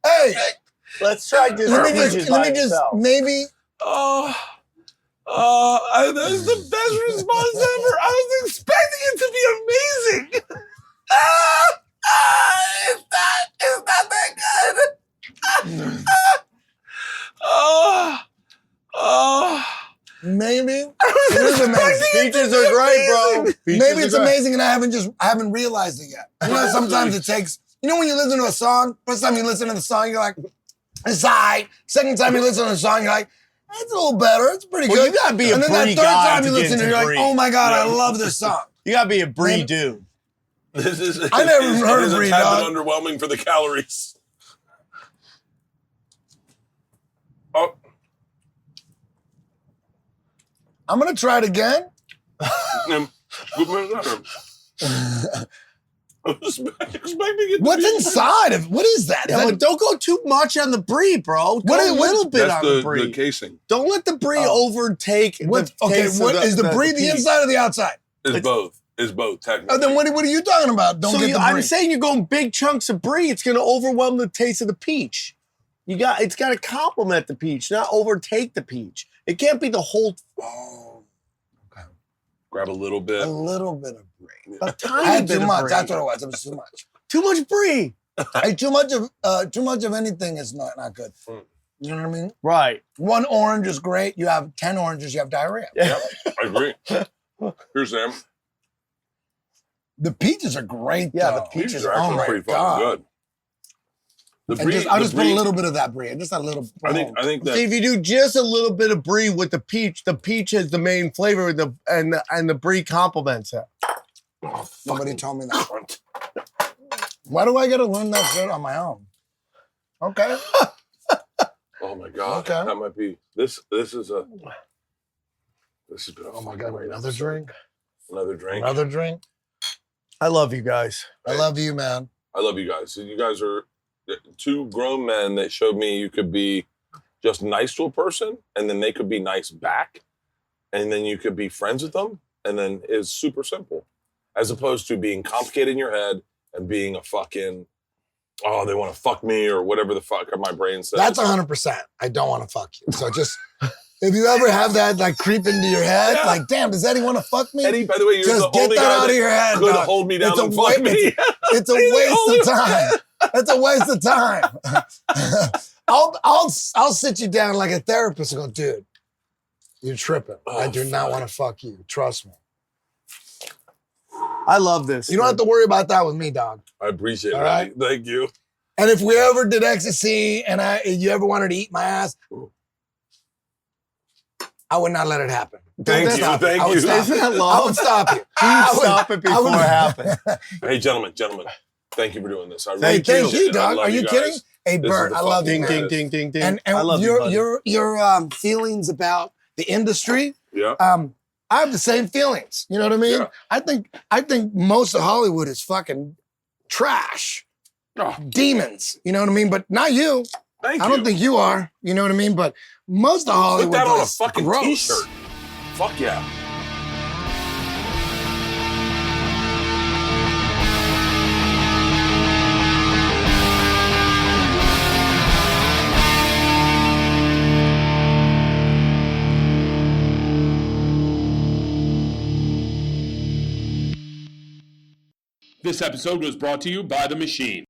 Hey, Let's try this. let me just, maybe. That was the best response ever. I was expecting it to be amazing. It's not that good. Maybe it is amazing. Peaches are great, bro. Maybe it's amazing and I haven't realized it yet. You know, sometimes it takes, you know, when you listen to a song, first time you listen to the song, you're like, it's alright. Second time you listen to the song, you're like, it's a little better. It's pretty Well, good. you gotta be a and then that brie third guy time to you get listen, into you're like, brie. oh my God, I love this song. You gotta be a brie Maybe- dude. I never even heard of brie, It's a tad dog. bit underwhelming for the calories. Oh, I'm gonna try it again. good man. I was expecting it. What's inside of? What is that? Is Yeah, that- but don't go too much on the brie, bro. Go What a is- little bit That's on the the brie. casing. Don't let the brie overtake what? the Okay, taste what of is the brie? The peach. inside or the outside? It's both. It's both, technically. Oh, then what are you talking about? Don't So get the brie. I'm saying you're going big chunks of brie. It's going to overwhelm the taste of the peach. It's got to complement the peach, not overtake the peach. It can't be the whole. Oh, Grab a little bit. a little bit of brie. A I tiny had bit too of much. brie. That's what it was. It was too much. Too much brie. Hey, too much of anything is not good. You know what I mean? Right. One orange is great. You have 10 oranges, you have diarrhea. Yep, I agree. Here's Sam. The peaches are great. Yeah, though. the peaches are oh actually my pretty God. fucking good. The And brie, I'll just put a brie- little bit of that brie. Just a little. I think See, that if you do just a little bit of brie with the peach is the main flavor, and the brie complements it. Nobody told me that. Why do I got to learn that shit on my own? Okay. oh my god, Okay. that might be this. This has been. Oh my God! Another drink. Another drink. Another drink. I love you guys. I love you, man. I love you guys. You guys are two grown men that showed me you could be just nice to a person, and then they could be nice back, and then you could be friends with them, and then it's super simple. As opposed to being complicated in your head and being a fucking, oh, they want to fuck me or whatever the fuck my brain says. That's 100%. I don't want to fuck you. So just, if you ever have that like creep into your head, like, damn, does Eddie want to fuck me? Eddie, by the way, you're just the get only that guy out of your head. could dog. hold me down and fuck me. It's a waste of time. It's a waste of time. I'll sit you down like a therapist and go, dude, you're tripping. I do not want to fuck you. Trust me. I love this. You don't have to worry about that with me, dog. I appreciate it. All right? Eddie. Thank you. And if we ever did ecstasy and you ever wanted to eat my ass, I would not let it happen. Thank you. Thank you. Isn't that I love? would stop you. Stop it before it happened. Hey, gentlemen, thank you for doing this. I really Hey, thank appreciate you, it. dog. I love Are you guys. kidding? Hey, This Bert, is the I love fucking you. Ding, man. ding, ding, ding, ding. And I love you, buddy. your feelings about the industry. Yeah. I have the same feelings. You know what I mean? Yeah. I think most of Hollywood is fucking trash, demons. You know what I mean? But not you. Thank you. I don't think you are. You know what I mean? But most of Hollywood Put that on a is fucking gross. t-shirt. Fuck yeah. This episode was brought to you by The Machine.